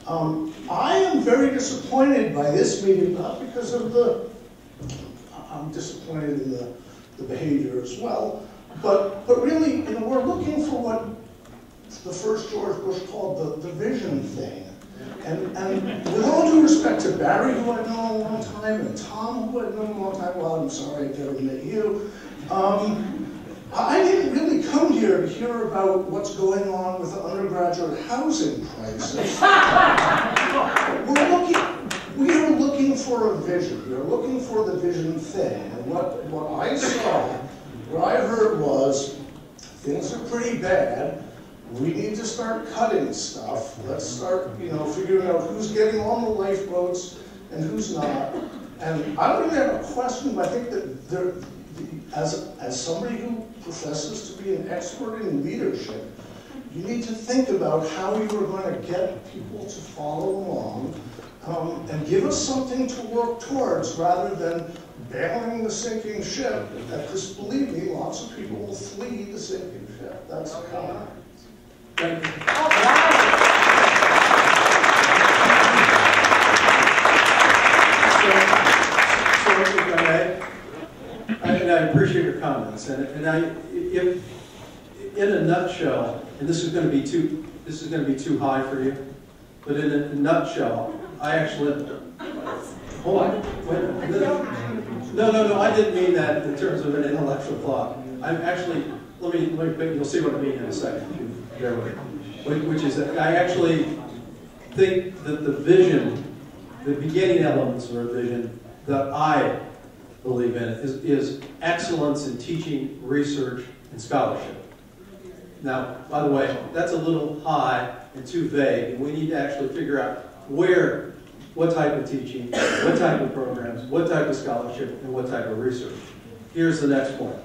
I am very disappointed by this meeting, not because of I'm disappointed in the behavior as well, but really, we're looking for what the first George Bush called the vision thing. And with all due respect to Barry, who I've known a long time, and Tom, who I've known a long time, well, I'm sorry I never met you, I didn't really come here to hear about what's going on with the undergraduate housing crisis. We are looking for a vision. We are looking for the vision thing. And what I saw, what I heard was, things are pretty bad. We need to start cutting stuff. Let's start, figuring out who's getting on the lifeboats and who's not. And I don't even have a question, but I think that as somebody who professes to be an expert in leadership, you need to think about how you are going to get people to follow along and give us something to work towards rather than bailing the sinking ship. Because believe me, lots of people will flee the sinking ship. That's coming. Thank you. All right. So if I may, and I appreciate your comments, and if in a nutshell, and this is going to be too high for you, but in a nutshell, I actually hold on, wait a minute. No, I didn't mean that in terms of an intellectual thought. I'm actually let me you'll see what I mean in a second. If you bear with me. Which is that I actually think that the vision, the beginning elements of our vision that I believe in is excellence in teaching, research, and scholarship. Now, by the way, that's a little high and too vague, and we need to actually figure out what type of teaching, what type of programs, what type of scholarship, and what type of research. Here's the next point.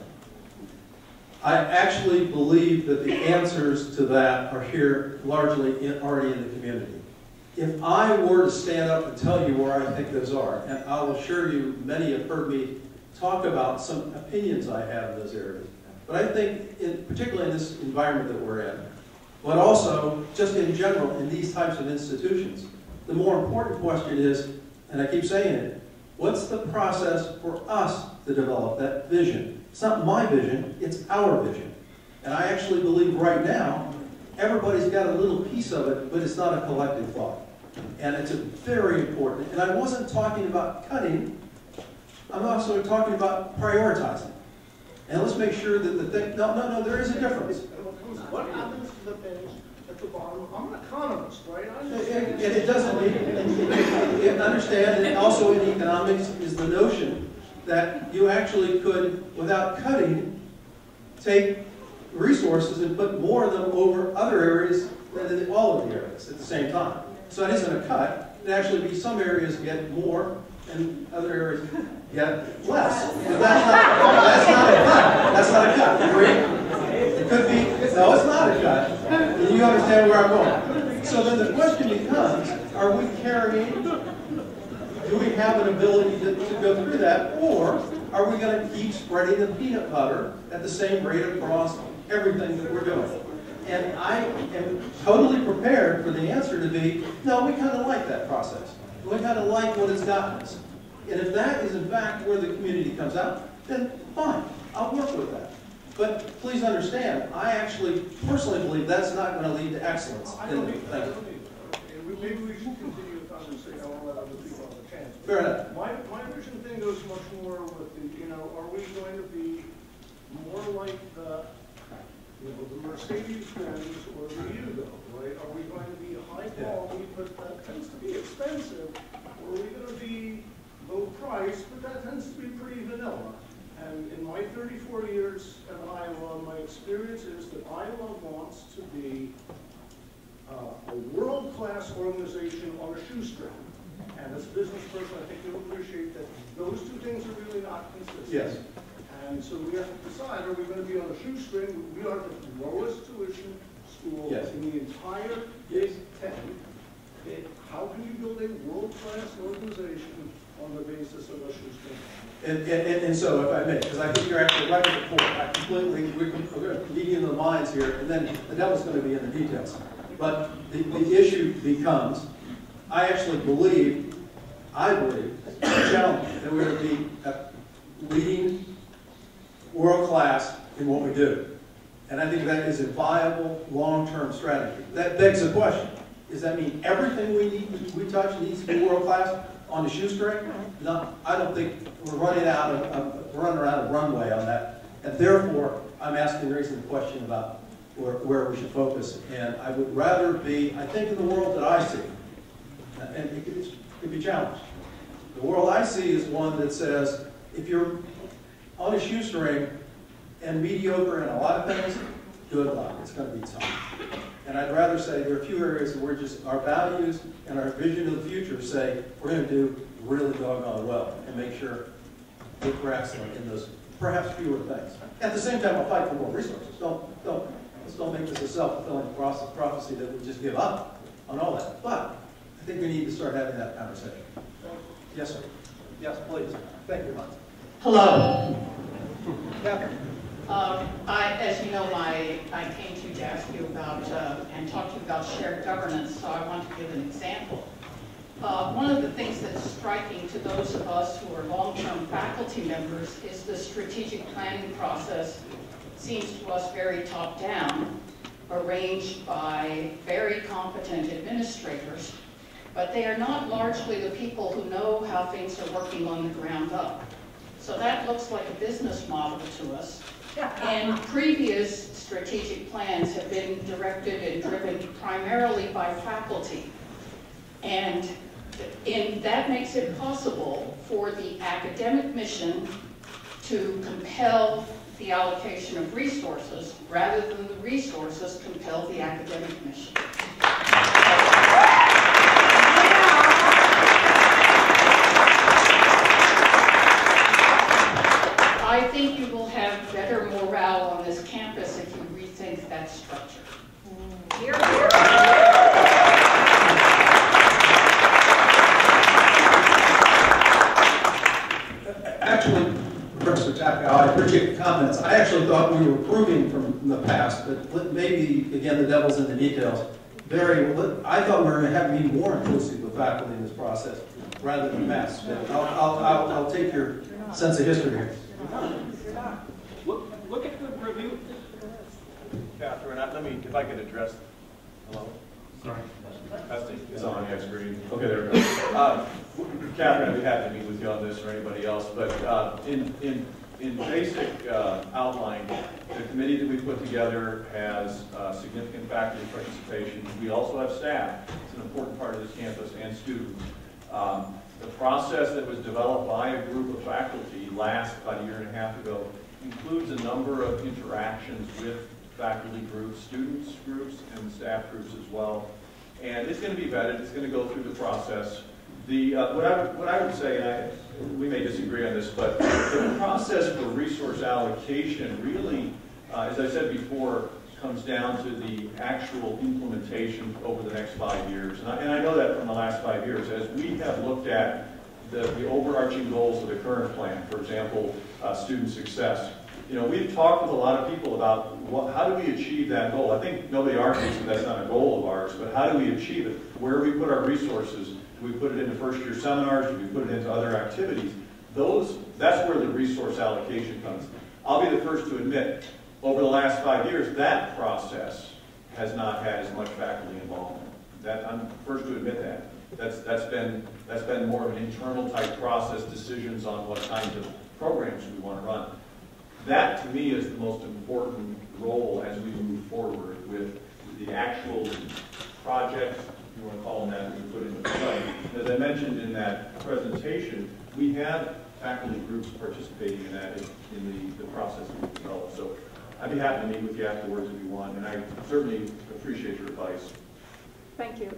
I actually believe that the answers to that are here largely already in the community. If I were to stand up and tell you where I think those are, and I'll assure you many have heard me talk about some opinions I have in those areas, but I think, particularly in this environment that we're in, but also just in general in these types of institutions, the more important question is, and I keep saying it, what's the process for us to develop that vision? It's not my vision, it's our vision. And I actually believe right now, everybody's got a little piece of it, but it's not a collective thought. And it's very important. And I wasn't talking about cutting, I'm also talking about prioritizing. And let's make sure that the thing, no, there is a difference. What happens to the things at the bottom? I'm an economist, right? And it doesn't, understand, and also in economics is the notion that you actually could, without cutting, take resources and put more of them over other areas than in all of the areas at the same time. So it isn't a cut. It'd actually be some areas get more and other areas get less. But that's not a cut. That's not a cut. Agree? It could be, no, it's not a cut. And you understand where I'm going. So then the question becomes, are we carrying, do we have an ability to go through that, or are we going to keep spreading the peanut butter at the same rate across everything that we're doing? And I am totally prepared for the answer to be, no, we kind of like that process. We kind of like what it's gotten us. And if that is in fact where the community comes out, then fine, I'll work with that. But please understand, I actually personally believe that's not going to lead to excellence. Maybe we should continue the conversation. I want to let other people have a chance. Fair enough. My vision thing goes much more with the, are we going to be more like the Mercedes-Benz or the Yugo, right? Are we going to be high quality, but that tends to be expensive? Or are we going to be low price, but that tends to be pretty vanilla? And in my 34 years in Iowa, my experience is that Iowa wants to be a world-class organization on a shoestring. And as a business person, I think you'll appreciate that those two things are really not consistent. Yes. And so we have to decide, are we going to be on a shoestring? We are the lowest tuition school in the entire Big Ten. How can you build a world-class organization on the basis of a shoestring? And so, if I may, because I think you're actually right with the point. I completely, we're going to be in the minds here, and then the devil's going to be in the details. But the issue becomes, I believe, the challenge that we're going to be leading world-class in what we do. And I think that is a viable long-term strategy. That begs the question, does that mean everything we touch needs to be world-class on the shoestring? No, I don't think we're running out of runway on that. And therefore, I'm asking the reason the question about where we should focus. And I would rather be, I think in the world that I see, and it could be challenged. The world I see is one that says, if you're on a shoestring and mediocre in a lot of things, good luck. It's going to be tough. And I'd rather say there are a few areas where just our values and our vision of the future say we're going to do really doggone well and make sure we're excellent in those perhaps fewer things. At the same time, I'll fight for more resources. Let's don't make this a self-fulfilling prophecy that we just give up on all that. But I think we need to start having that conversation. Yes, sir. Yes, please. Thank you, Hans. Hello. Catherine. As you know, I came to you to ask you about and talk to you about shared governance, so I want to give an example. One of the things that's striking to those of us who are long-term faculty members is the strategic planning process seems to us very top-down, arranged by very competent administrators, but they are not largely the people who know how things are working on the ground up. So that looks like a business model to us. And previous strategic plans have been directed and driven primarily by faculty. And that makes it possible for the academic mission to compel the allocation of resources rather than the resources compel the academic mission. I think you will have better morale on this campus if you rethink that structure. Here, here. Actually, Professor Tapia, I appreciate the comments. I actually thought we were proving from the past, but maybe, again, the devil's in the details. I thought we were going to have to be more inclusive of faculty in this process rather than past. I'll take your sense of history here. Look at the review. Catherine, let me, if I could address. Hello? Sorry. Testing is on your screen. Okay, there we go. Catherine, I'd be happy to meet with you on this or anybody else, but in basic outline, the committee that we put together has significant faculty participation. We also have staff. It's an important part of this campus and students. The process that was developed by a group of faculty last about a year and a half ago includes a number of interactions with faculty groups, students groups, and staff groups as well. And it's going to be vetted. It's going to go through the process. What I would say, and we may disagree on this, but the process for resource allocation really, as I said before, comes down to the actual implementation over the next 5 years. And I know that from the last 5 years, as we have looked at the overarching goals of the current plan, for example, student success. You know, we've talked with a lot of people about how do we achieve that goal. I think nobody argues that that's not a goal of ours, but how do we achieve it? Where do we put our resources? Do we put it into first-year seminars? Do we put it into other activities? That's where the resource allocation comes. I'll be the first to admit, over the last 5 years, that process has not had as much faculty involvement. I'm first to admit that. That's been more of an internal type process, decisions on what kinds of programs we want to run. That, to me, is the most important role as we move forward with the actual projects, if you want to call them that, we put into play. As I mentioned in that presentation, we have faculty groups participating in that in the process we've developed. So I'd be happy to meet with you afterwards if you want, and I certainly appreciate your advice. Thank you.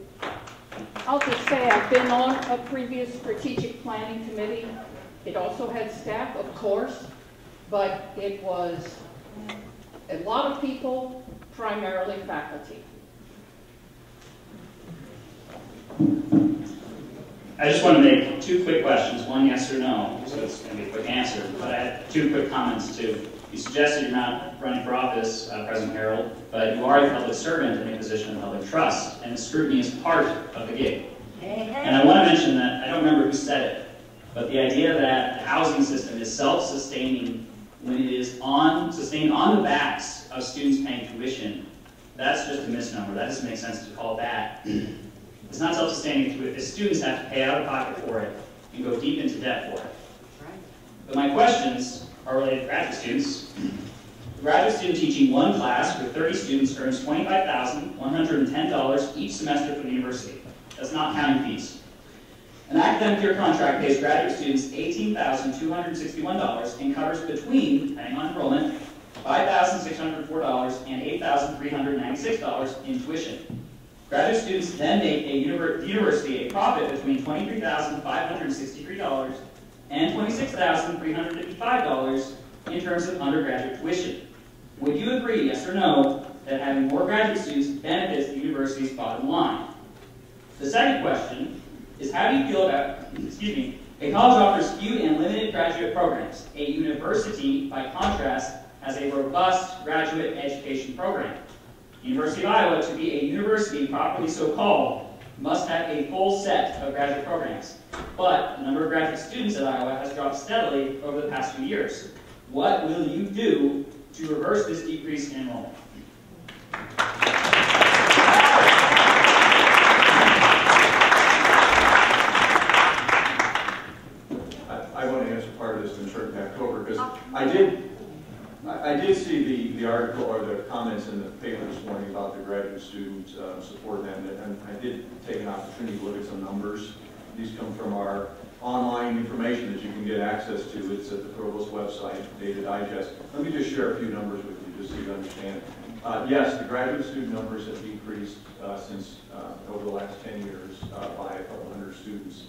I'll just say I've been on a previous strategic planning committee. It also had staff, of course, but it was a lot of people, primarily faculty. I just want to make two quick questions, one yes or no, so it's going to be a quick answer, but I had two quick comments too. You suggested you're not running for office, President Harold, but you are a public servant in a position of public trust, and scrutiny is part of the gig. And I want to mention that, I don't remember who said it, but the idea that the housing system is self-sustaining when it is sustained on the backs of students paying tuition, that's just a misnomer. That doesn't make sense to call that. It's not self-sustaining if students have to pay out of pocket for it and go deep into debt for it. But my questions are related to graduate students. A graduate student teaching one class with 30 students earns $25,110 each semester for the university. That's not counting fees. An academic year contract pays graduate students $18,261 and covers between, depending on enrollment, $5,604 and $8,396 in tuition. Graduate students then make the university a profit between $23,563 and $26,355 in terms of undergraduate tuition. Would you agree, yes or no, that having more graduate students benefits the university's bottom line? The second question is, how do you feel about, a college offers few and limited graduate programs. A university, by contrast, has a robust graduate education program. The University of Iowa, to be a university properly so called, must have a full set of graduate programs. But the number of graduate students at Iowa has dropped steadily over the past few years. What will you do to reverse this decrease in enrollment? I want to answer part of this and turn it back over, because I did see the article or the comments in the paper this morning about the graduate student support, and I did take an opportunity to look at some numbers. These come from our online information that you can get access to. It's at the Provost website, Data Digest. Let me just share a few numbers with you just so you understand. Yes, the graduate student numbers have decreased since over the last 10 years by a couple hundred students.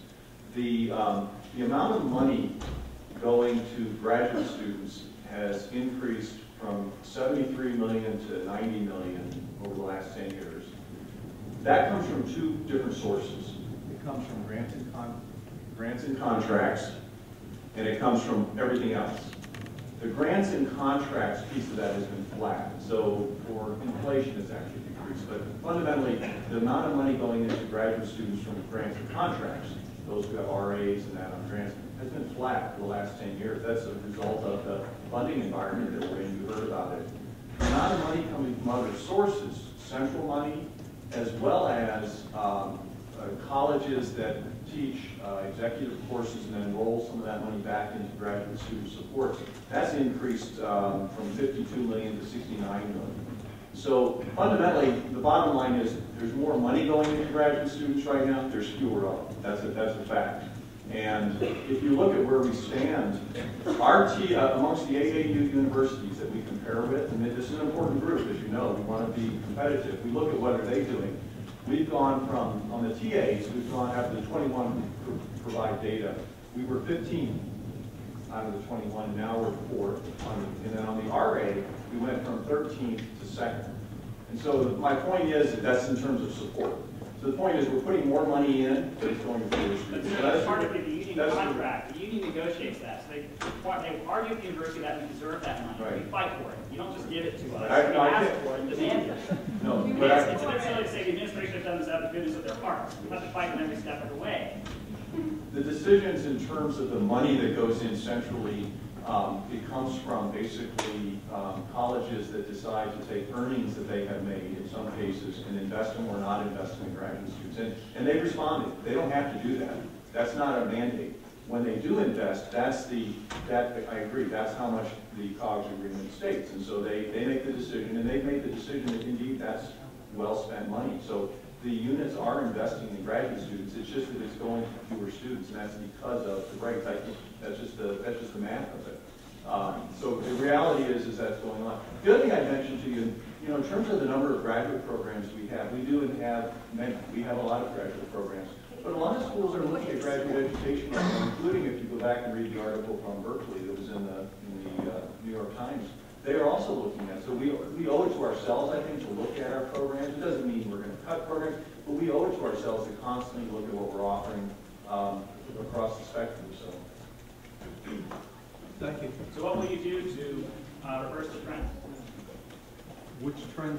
The amount of money going to graduate students has increased from $73 million to $90 million over the last 10 years. That comes from two different sources. It comes from grants and contracts, and it comes from everything else. The grants and contracts piece of that has been flat, so for inflation it's actually decreased. But fundamentally, the amount of money going into graduate students from grants and contracts, those who have RAs and that on grants, has been flat for the last 10 years. That's a result of the funding environment that we're in. You heard about it. The amount of money coming from other sources, central money, as well as colleges that teach executive courses and then roll some of that money back into graduate student support, that's increased from $52 million to $69 million. So fundamentally, the bottom line is there's more money going into graduate students right now, there's fewer of them. That's a fact. And if you look at where we stand, amongst the AAU universities that we compare with, and this is an important group, as you know, we want to be competitive. We look at what are they doing. We've gone from, on the TAs, we've gone after the 21 provide data. We were 15 out of the 21, and now we're 4th. And then on the RA, we went from 13th to 2nd. And so my point is that that's in terms of support. So the point is we're putting more money in, but it's going to be restricted. So that's part of the union contract. The union negotiates that. So they argue with the university that we deserve that money. Right. We fight for it. You don't just give it to us. I ask for it and demand it. No, it's a bit silly to say the administration has done this out of the goodness of their hearts. We have to fight them every step of the way. The decisions in terms of the money that goes in centrally, it comes from basically colleges that decide to take earnings that they have made in some cases and invest them or not invest them in graduate students. And they've responded. They don't have to do that. That's not a mandate. When they do invest, I agree, that's how much the COGS agreement states. And so they make the decision, and they've made the decision that indeed that's well-spent money. So the units are investing in graduate students. It's just that it's going to fewer students, and that's because of the breaks. I think that's just the math of it. So the reality is that's going on. The other thing I mentioned to you, in terms of the number of graduate programs we have, we do have many. We have a lot of graduate programs. But a lot of schools are looking at graduate education, including if you go back and read the article from Berkeley that was in the New York Times. They are also looking at it. So we owe it to ourselves, I think, to look at our programs. It doesn't mean we're going to cut programs, but we owe it to ourselves to constantly look at what we're offering across the spectrum. So, thank you. So what will you do to reverse the trend? Which trend?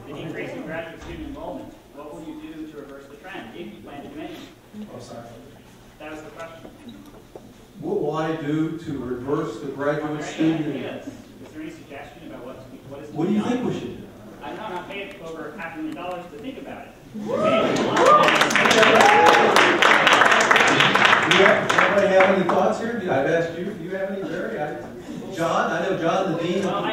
The increase in graduate student enrollment. What will you do to reverse the trend if you plan to do anything? Oh, sorry. That was the question. What will I do to reverse the graduate student? Ideas? Is there any suggestion about what is? What do you think we should do? I don't know. I'm not paid over $500,000 to think about it. Anybody have any thoughts here? I've asked you. Do you have any, Larry? John? I know John, the dean. Well, I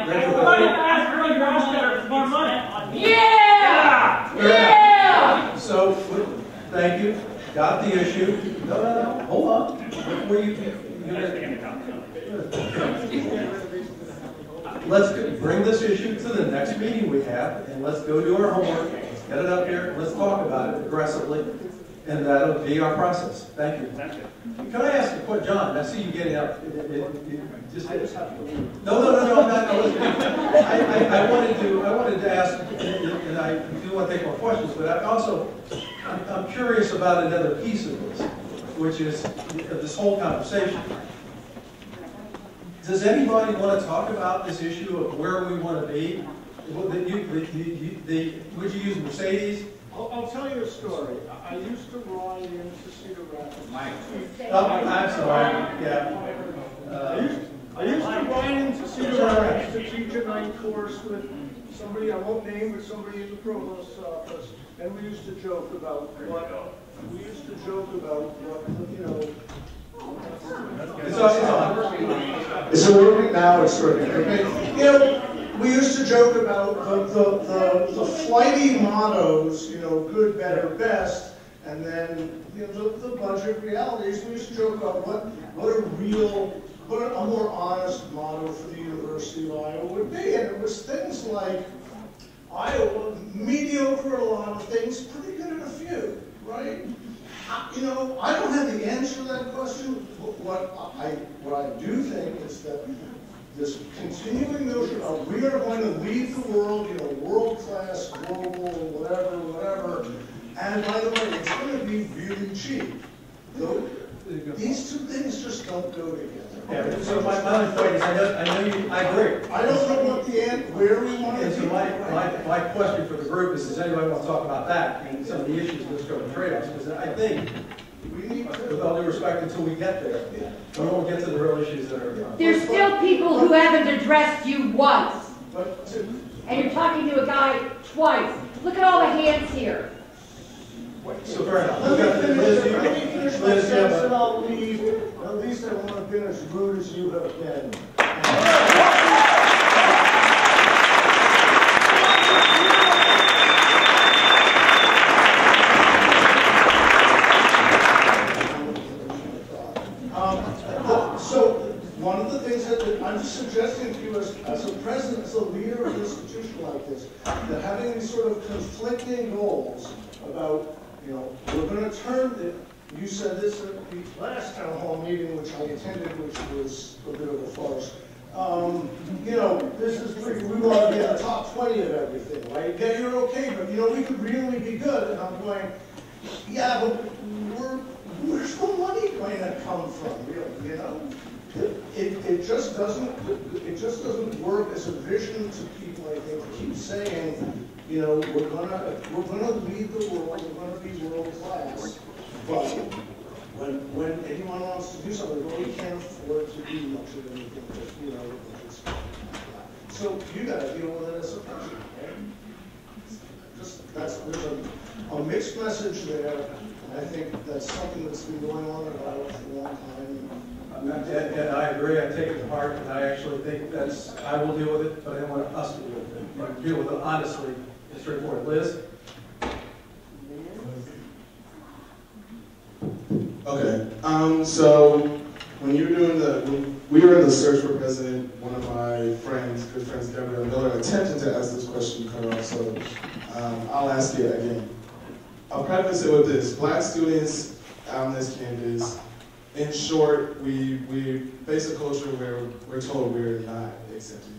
asked Early Rosscutter for more money. Yeah! Yeah! So, thank you. Got the issue. No. Hold on. Before let's bring this issue to the next meeting we have, and let's go do our homework. Let's get it up here. Let's talk about it aggressively, and that'll be our process. Thank you. Can I ask a question, John? I see you getting up. No. I'm not listening. I wanted to ask, and I do want to take more questions, but I'm curious about another piece of this, which is this whole conversation. Does anybody want to talk about this issue of where we want to be? Would you use Mercedes? I'll tell you a story. I used to ride into Cedar Rapids. I'm sorry. Yeah. I used to ride into Cedar Rapids to teach a night course with somebody, I won't name, but somebody in the provost's office, and we used to joke about Is it working now? It's working. Okay. We used to joke about the flighty mottos, good, better, best, and then the budget realities. We used to joke about what a more honest motto for the University of Iowa would be, and it was things like Iowa, mediocre at a lot of things, pretty good at a few, right? I don't have the answer to that question. What I do think is that this continuing notion of we are going to lead the world, world-class, global, whatever, and by the way, it's going to be really cheap. These two things just don't go together. Yeah, so my point is, I agree. I don't know where we want to be. So my question for the group is, does anybody want to talk about that and some of the issues that go with trade-offs? Because I think, with all due respect, until we get there, we won't get to the real issues that are. There's still people who haven't addressed you once. And you're talking to a guy twice. Look at all the hands here. So fair enough. Let me finish my sentence and I'll leave. At least I want to finish as rude as you have been. as a leader of an institution like this, that having these sort of conflicting goals about, you know, we're going to turn the, you said this at the last town hall meeting, which I attended, which was a bit of a farce. You know, this is pretty, we want to be in the top 20 of everything, right? Yeah, you're okay, but you know, we could really be good. And I'm going, yeah, but where's the money going to come from, really, you know? It just doesn't work as a vision to people, I think, to keep saying, you know, we're gonna lead the world, we're gonna be world class. But when anyone wants to do something, they really can't afford to do much of anything, just, you know, it's, so you gotta deal with it as a person, right? There's a mixed message there. I think that's something that's been going on in Iowa for a long time. And I agree, I take it to heart, and I actually think I will deal with it, but I don't want us to deal with it. But deal with it honestly and straightforward. Liz? Okay, so when you were when we were in the search for president, one of my friends, good friends, Gabrielle Miller, attempted to ask this question cut off, so I'll ask it again. I'll preface it with this. Black students on this campus, in short, we face a culture where we're told we're not accepted.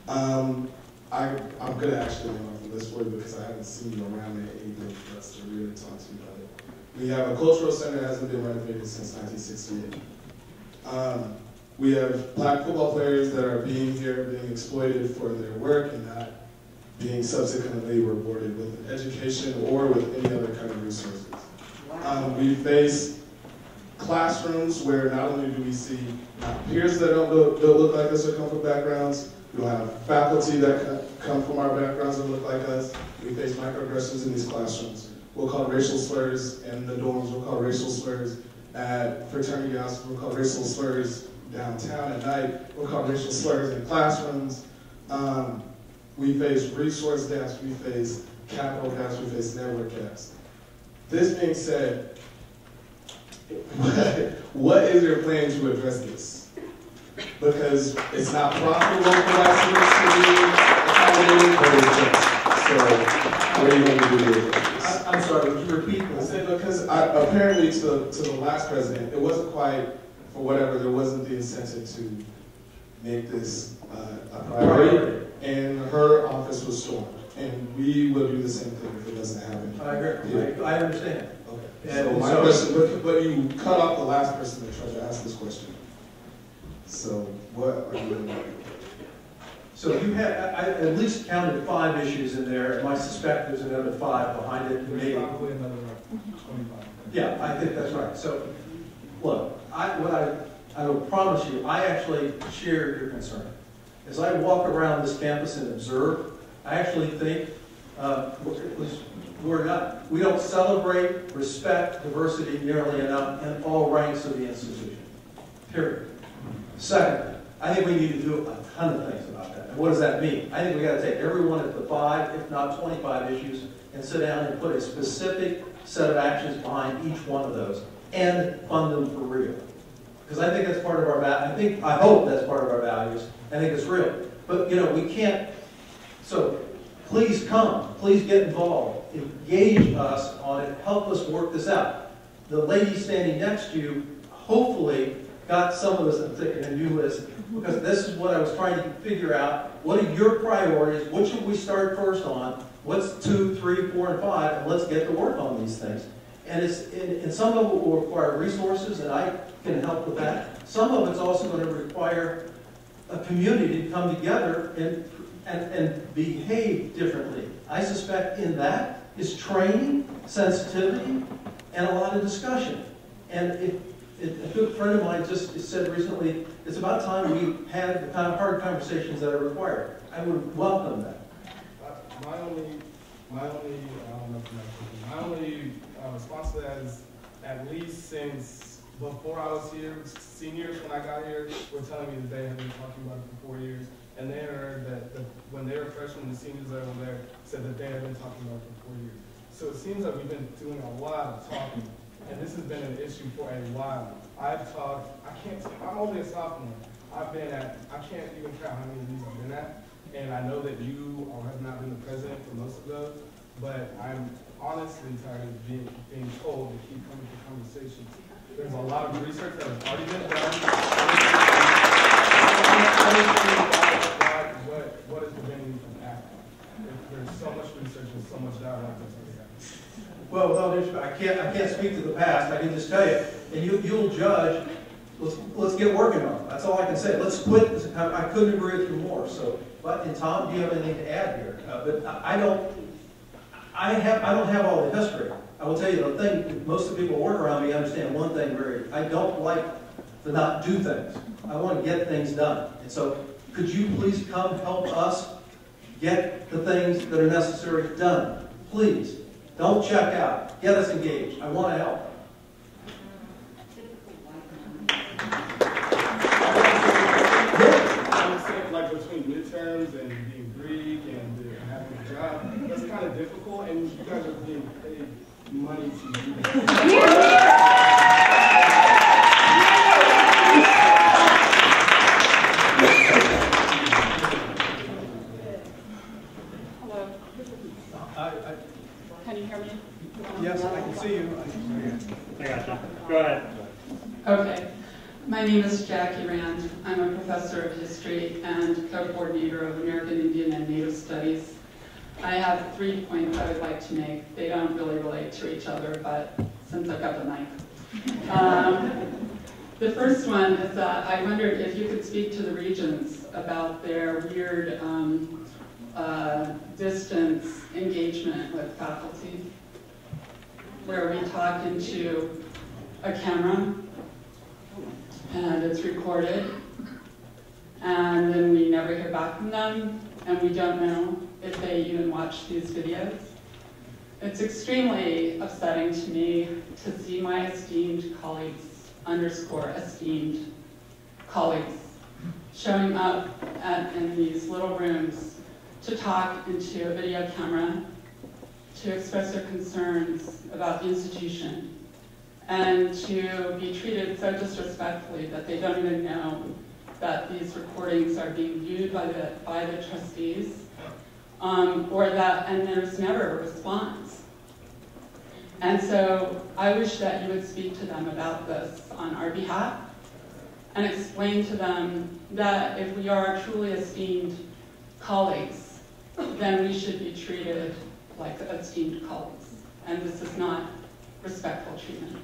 I'm going to actually name off the list for you because I haven't seen you around there anything for us to really talk to you about it. We have a cultural center that hasn't been renovated since 1968. We have black football players that are being exploited for their work and not being subsequently rewarded with education or with any other kind of resources. We face classrooms where not only do we see peers that don't look like us or come from backgrounds, we have faculty that come from our backgrounds that look like us. We face microaggressions in these classrooms. We'll call racial slurs in the dorms, we'll call racial slurs at fraternity houses, we'll call racial slurs downtown at night, we'll call racial slurs in classrooms. We face resource gaps, we face capital gaps, we face network gaps. This being said, what is your plan to address this? Because it's not profitable for black students to be accommodated, but it's just. So, what are you going to do with this? I'm sorry, would you repeat? I said because apparently to the last president, it wasn't quite, for whatever, there wasn't the incentive to make this a priority, and her office was stormed. And we will do the same thing if it doesn't happen. I agree. I understand. Okay. So my question, but you cut off the last person that tried to ask this question. So what are you going to do? So you had, I at least counted 5 issues in there, and I suspect there's another 5 behind it. There's probably another 25. Yeah, I think that's right. So, look, I will promise you, I actually share your concern. As I walk around this campus and observe, I actually think we don't celebrate, respect diversity nearly enough in all ranks of the institution. Period. Second, I think we need to do a ton of things about that. And what does that mean? I think we got to take every one of the 5, if not 25 issues, and sit down and put a specific set of actions behind each one of those and fund them for real. Because I think that's part of our I hope that's part of our values. I think it's real. But you know, we can't. So please come. Please get involved. Engage us on it. Help us work this out. The lady standing next to you hopefully got some of this, I'm thinking a new list, because this is what I was trying to figure out. What are your priorities? What should we start first on? What's 2, 3, 4, and 5? And let's get to work on these things. And some of it will require resources, and I can help with that. Some of it's also going to require a community to come together and behave differently. I suspect in that is training, sensitivity, and a lot of discussion. And a good friend of mine just said recently, it's about time we had the kind of hard conversations that are required. I would welcome that. My only response to that is, at least since before I was here, seniors when I got here were telling me that they had been talking about it for 4 years, and they heard that when they were freshmen, the seniors that were there said that they had been talking about it for 4 years. So it seems like we've been doing a lot of talking, and this has been an issue for a while. I'm only a sophomore. I can't even count how many of these I've been at, and I know that you have not been the president for most of those, but I'm honestly tired of being told to keep coming to conversations. There's a lot of research that has already been done. What is preventing you from acting? There's so much research and so much dialogue that's already happening. Well, without disrespect, I can't speak to the past. I can just tell you, and you'll judge. Let's get working on it. That's all I can say. Let's quit. I couldn't agree with you more. So, and Tom, do you have anything to add here? But I don't have all the history. I will tell you the thing. Most of the people who work around me understand one thing I don't like to not do things. I want to get things done. And so, could you please come help us get the things that are necessary done? Please. Don't check out. Get us engaged. I want to help. Like between midterms and being Greek and having a job, that's kind of difficult, and you guys are being paid money to do that. Hello. Can you hear me? Yes, I can see you. I got you. Go ahead. Okay. My name is Jackie Rand. I'm a professor of history and co-coordinator of American Indian and Native Studies. I have 3 points I would like to make. They don't really relate to each other, but since I've got the mic. The first one is that I wondered if you could speak to the Regents about their weird distance engagement with faculty, where we talk into a camera and it's recorded, and then we never hear back from them, and we don't know if they even watch these videos. It's extremely upsetting to me to see my esteemed colleagues, _esteemed colleagues, showing up in these little rooms to talk into a video camera, to express their concerns about the institution, and to be treated so disrespectfully that they don't even know that these recordings are being viewed by the trustees, and there's never a response. And so I wish that you would speak to them about this on our behalf and explain to them that if we are truly esteemed colleagues, then we should be treated like esteemed colleagues. And this is not respectful treatment.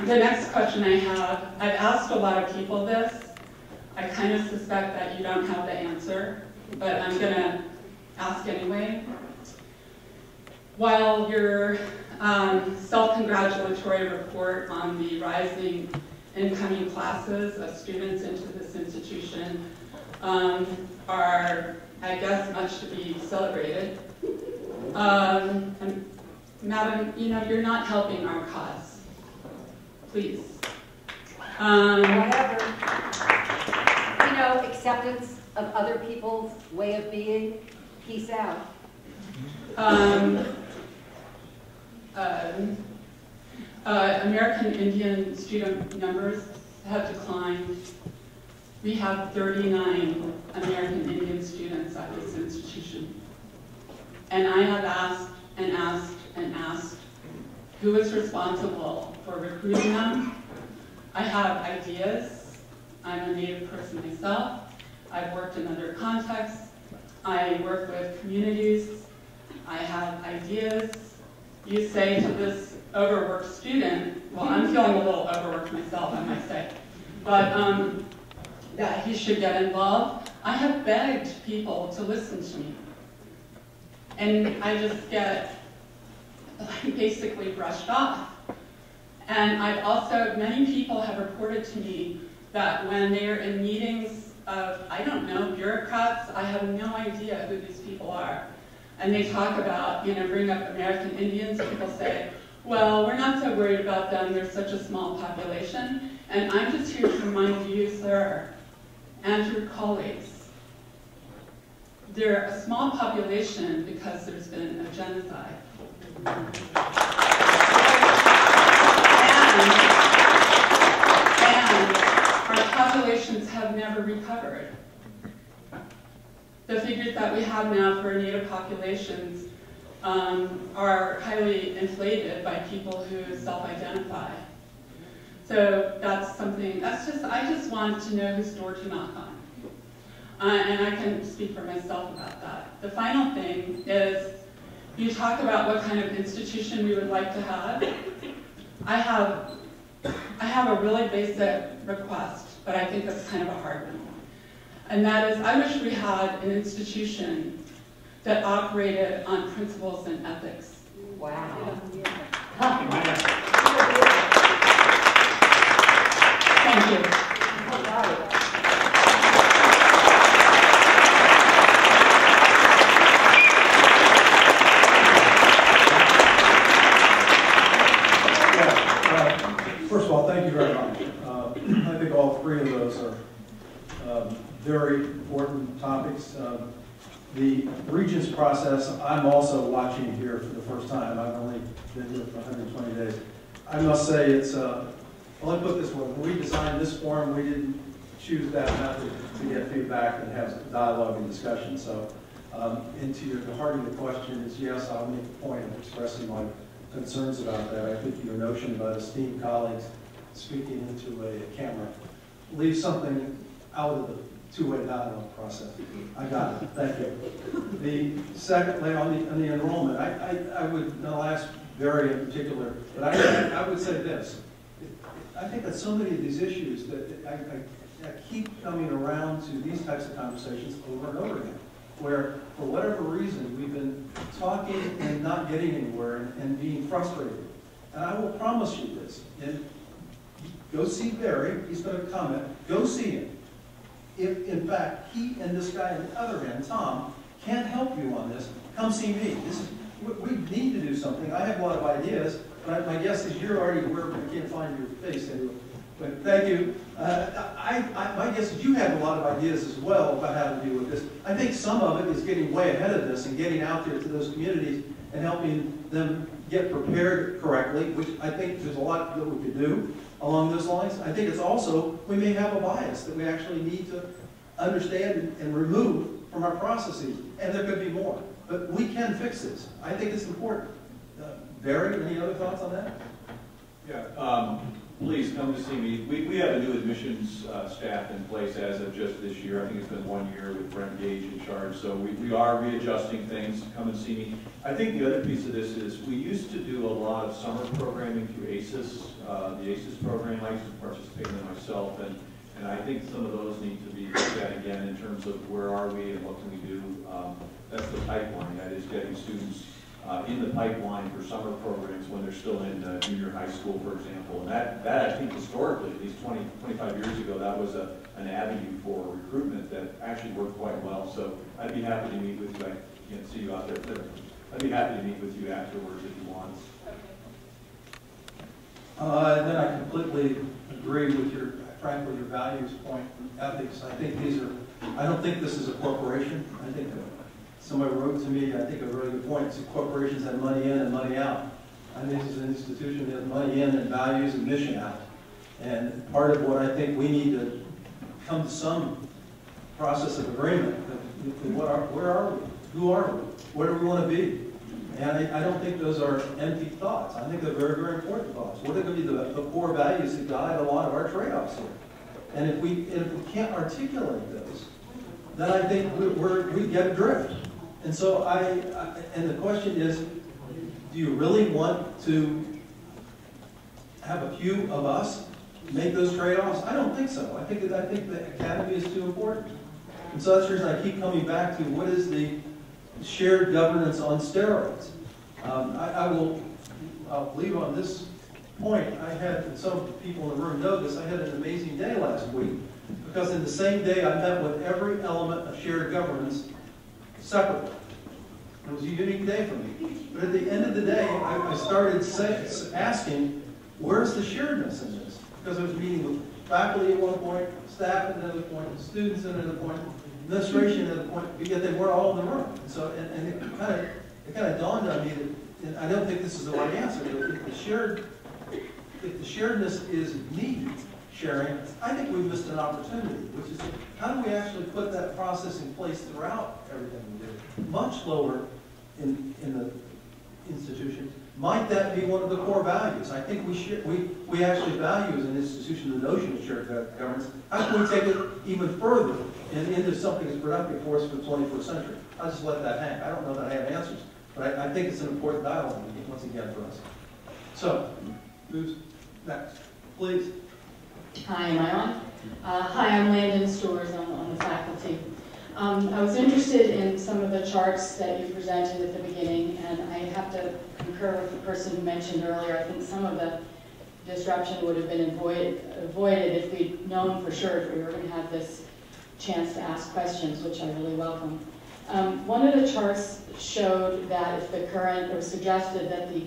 The next question I have, I've asked a lot of people this. I kind of suspect that you don't have the answer, but I'm going to ask anyway. While your self-congratulatory report on the rising incoming classes of students into this institution are, I guess, much to be celebrated, and Madam, you're not helping our cause. Please. Whatever. Acceptance of other people's way of being. Peace out. American Indian student numbers have declined. We have 39 American Indian students at this institution. And I have asked and asked and asked who is responsible for recruiting them. I have ideas. I'm a Native person myself. I've worked in other contexts. I work with communities. I have ideas. You say to this overworked student, well, I'm feeling a little overworked myself, I might say, but that he should get involved. I have begged people to listen to me. And I just get basically brushed off. And I've also, many people have reported to me that when they're in meetings of, I don't know, bureaucrats, I have no idea who these people are. And they talk about, bring up American Indians, people say, well, we're not so worried about them, they're such a small population. And I'm just here to remind you, sir, and your colleagues, they're a small population because there's been a genocide. populations have never recovered. The figures that we have now for Native populations are highly inflated by people who self-identify. So that's something, I just want to know whose door to knock on. And I can speak for myself about that. The final thing is, you talk about what kind of institution we would like to have. I have a really basic request, but I think that's kind of a hard one. And that is, I wish we had an institution that operated on principles and ethics. Wow. Thank you. First of all, thank you very much. I think all three of those are very important topics. The Regents process, I'm also watching here for the first time. I've only been here for 120 days. I must say it's, well, let me put it this way. When we designed this forum, we didn't choose that method to get feedback and have dialogue and discussion. So, into the heart of the question is, yes, I'll make a point of expressing my concerns about that. I think your notion about esteemed colleagues speaking into a camera leaves something out of the two-way dialogue process. I got it. Thank you. The secondly, on the enrollment, I would not ask Barry in particular, but I would say this. I think that so many of these issues that I keep coming around to these types of conversations over and over again, where for whatever reason we've been talking and not getting anywhere and being frustrated. And I will promise you this, and go see Barry, he's going to comment, go see him. If, in fact, he and this guy on the other end, Tom, can't help you on this, come see me. We need to do something. I have a lot of ideas, but my guess is you're already aware, I can't find your face anyway. But thank you. My guess is you have a lot of ideas as well about how to deal with this. I think some of it is getting way ahead of this and getting out there to those communities and helping them get prepared correctly, which I think there's a lot that we could do along those lines. I think it's also, we may have a bias that we actually need to understand and remove from our processes, and there could be more. But we can fix this. I think it's important. Barry, any other thoughts on that? Yeah, please come to see me. We have a new admissions staff in place as of just this year. I think it's been 1 year with Brent Gage in charge. So we are readjusting things. Come and see me. I think the other piece of this is we used to do a lot of summer programming through ACES, the ACES program. I used to participate in it myself, and I think some of those need to be looked at again in terms of where are we and what can we do. That's the pipeline. That is getting students in the pipeline for summer programs when they're still in junior high school, for example. And that I think historically, at least 20, 25 years ago, that was an avenue for recruitment that actually worked quite well. So I'd be happy to meet with you. I can't see you out there, but I'd be happy to meet with you afterwards if you want. And then I completely agree with your, frankly, your values point, ethics. I think I don't think this is a corporation. I think somebody wrote to me, I think a really good point, corporations have money in and money out. I think this is an institution that has money in and values and mission out. And part of what I think we need to come to some process of agreement, where are we? Who are we? Where do we want to be? And I don't think those are empty thoughts. I think they're very, very important thoughts. What are going to be the core values that guide a lot of our trade-offs here? And if we can't articulate those, then I think we get adrift. And so and the question is, do you really want to have a few of us make those trade-offs? I don't think so. I think the academy is too important. And so that's the reason I keep coming back to what is the shared governance on steroids. I'll leave on this point. I had, and some of the people in the room know this, I had an amazing day last week because in the same day I met with every element of shared governance separately. It was a unique day for me. But at the end of the day, I started asking, where's the sharedness in this? Because I was meeting with faculty at one point, staff at another point, students at another point, administration at another point, yet they weren't all in the room. And so, and it kind of dawned on me that, and I don't think this is the right answer, but if the sharedness is needed, sharing, I think we've missed an opportunity, which is how do we actually put that process in place throughout everything we do? Much lower in the institutions. Might that be one of the core values? I think we actually value as an institution the notion of shared governance. How can we take it even further and into something that's productive for us for the 21st century? I'll just let that hang. I don't know that I have answers, but I think it's an important dialogue once again for us. So, who's next? Please. Hi, am I on? Hi, I'm Landon Stores on the faculty. I was interested in some of the charts that you presented at the beginning, and I have to concur with the person who mentioned earlier. I think some of the disruption would have been avoided if we'd known for sure if we were going to have this chance to ask questions, which I really welcome. One of the charts showed that if the current, or suggested that if the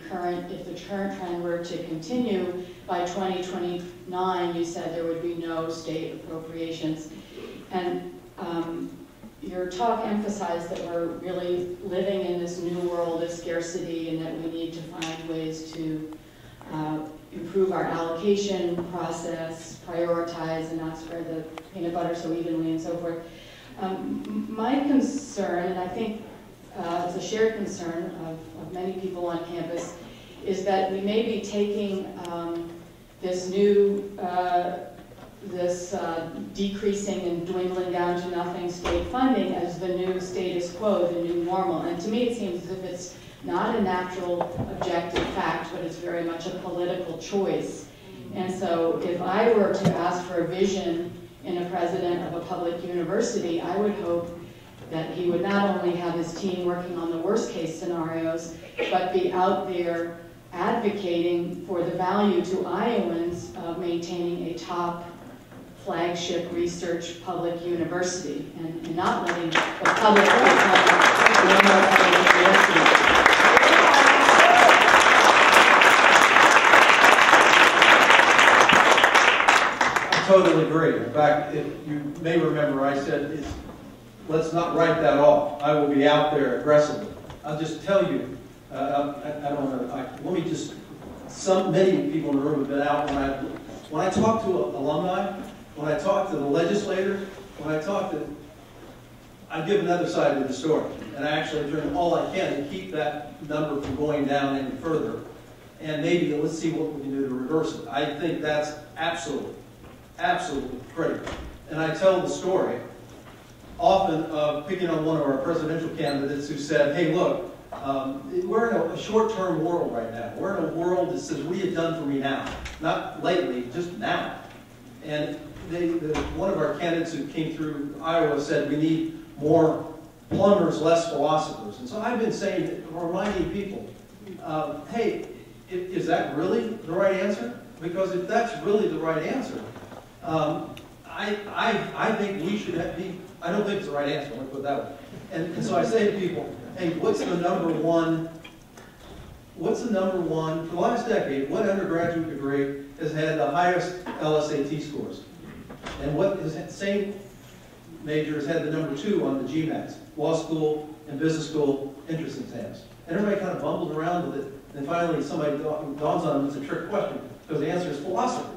current trend were to continue by 2029, you said there would be no state appropriations. And your talk emphasized that we're really living in this new world of scarcity and that we need to find ways to improve our allocation process, prioritize, and not spread the peanut butter so evenly and so forth. My concern, and I think it's a shared concern of many people on campus, is that we may be taking this new, decreasing and dwindling down to nothing state funding as the new status quo, the new normal. And to me it seems as if it's not a natural objective fact, but it's very much a political choice. And so if I were to ask for a vision in a president of a public university, I would hope that he would not only have his team working on the worst case scenarios, but be out there advocating for the value to Iowans of maintaining a top flagship research public university and not letting the public university. I totally agree. In fact, if you may remember, I said, let's not write that off. I will be out there aggressively. I'll just tell you, let me just, many people in the room have been out when I talk to alumni, when I talk to the legislators, I give another side of the story. And I actually do all I can to keep that number from going down any further. And maybe let's see what we can do to reverse it. I think that's absolutely critical. And I tell the story often of picking on one of our presidential candidates who said, hey, look, we're in a short-term world right now. We're in a world that says, what are you done for me now? Not lately, just now. And one of our candidates who came through Iowa said, we need more plumbers, less philosophers. And so I've been saying, reminding people, hey, is that really the right answer? Because if that's really the right answer, I think we should be, I don't think it's the right answer, let me put it that way. And so I say to people, hey, what's the number one, for the last decade, what undergraduate degree has had the highest LSAT scores? And what same major has had the number 2 on the GMATs, law school and business school entrance exams? And everybody kind of bumbled around with it, and finally somebody dawns on them, it's a trick question, because the answer is philosophy.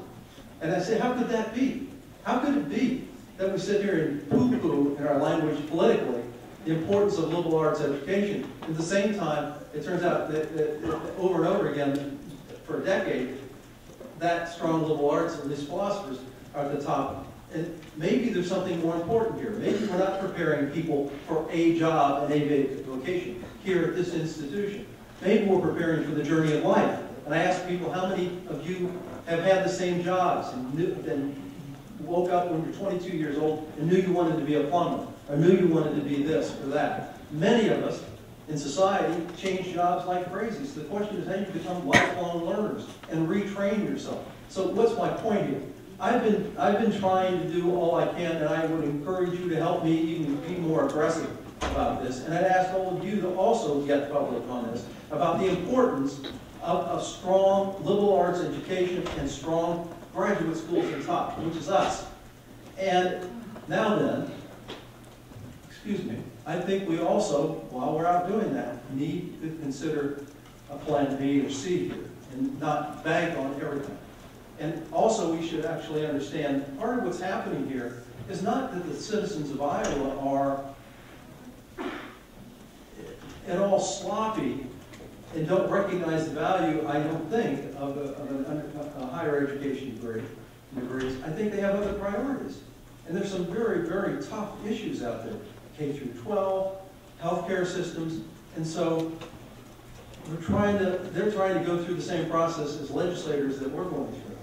And I say, how could that be? How could it be that we sit here and poo-poo in our language politically the importance of liberal arts education? At the same time, it turns out that over and over again, for a decade, that strong liberal arts and these philosophers are at the top. And maybe there's something more important here. Maybe we're not preparing people for a job and a vocation here at this institution. Maybe we're preparing for the journey of life. And I ask people, how many of you have had the same jobs and woke up when you're 22 years old and knew you wanted to be a plumber, or knew you wanted to be this or that? Many of us in society change jobs like crazy. So the question is how you become lifelong learners and retrain yourself. So what's my point here? I've been trying to do all I can, and I would encourage you to help me even be more aggressive about this. And I'd ask all of you to also get public on this, about the importance of strong liberal arts education and strong graduate schools on top, which is us. And now then, I think we also, while we're out doing that, need to consider a plan B or C here and not bank on everything. And also, we should actually understand, part of what's happening here is not that the citizens of Iowa are at all sloppy and don't recognize the value, I don't think, of a higher education degrees. I think they have other priorities. And there's some very, very tough issues out there. K through 12, healthcare systems, and so they're trying to go through the same process as legislators that we're going through.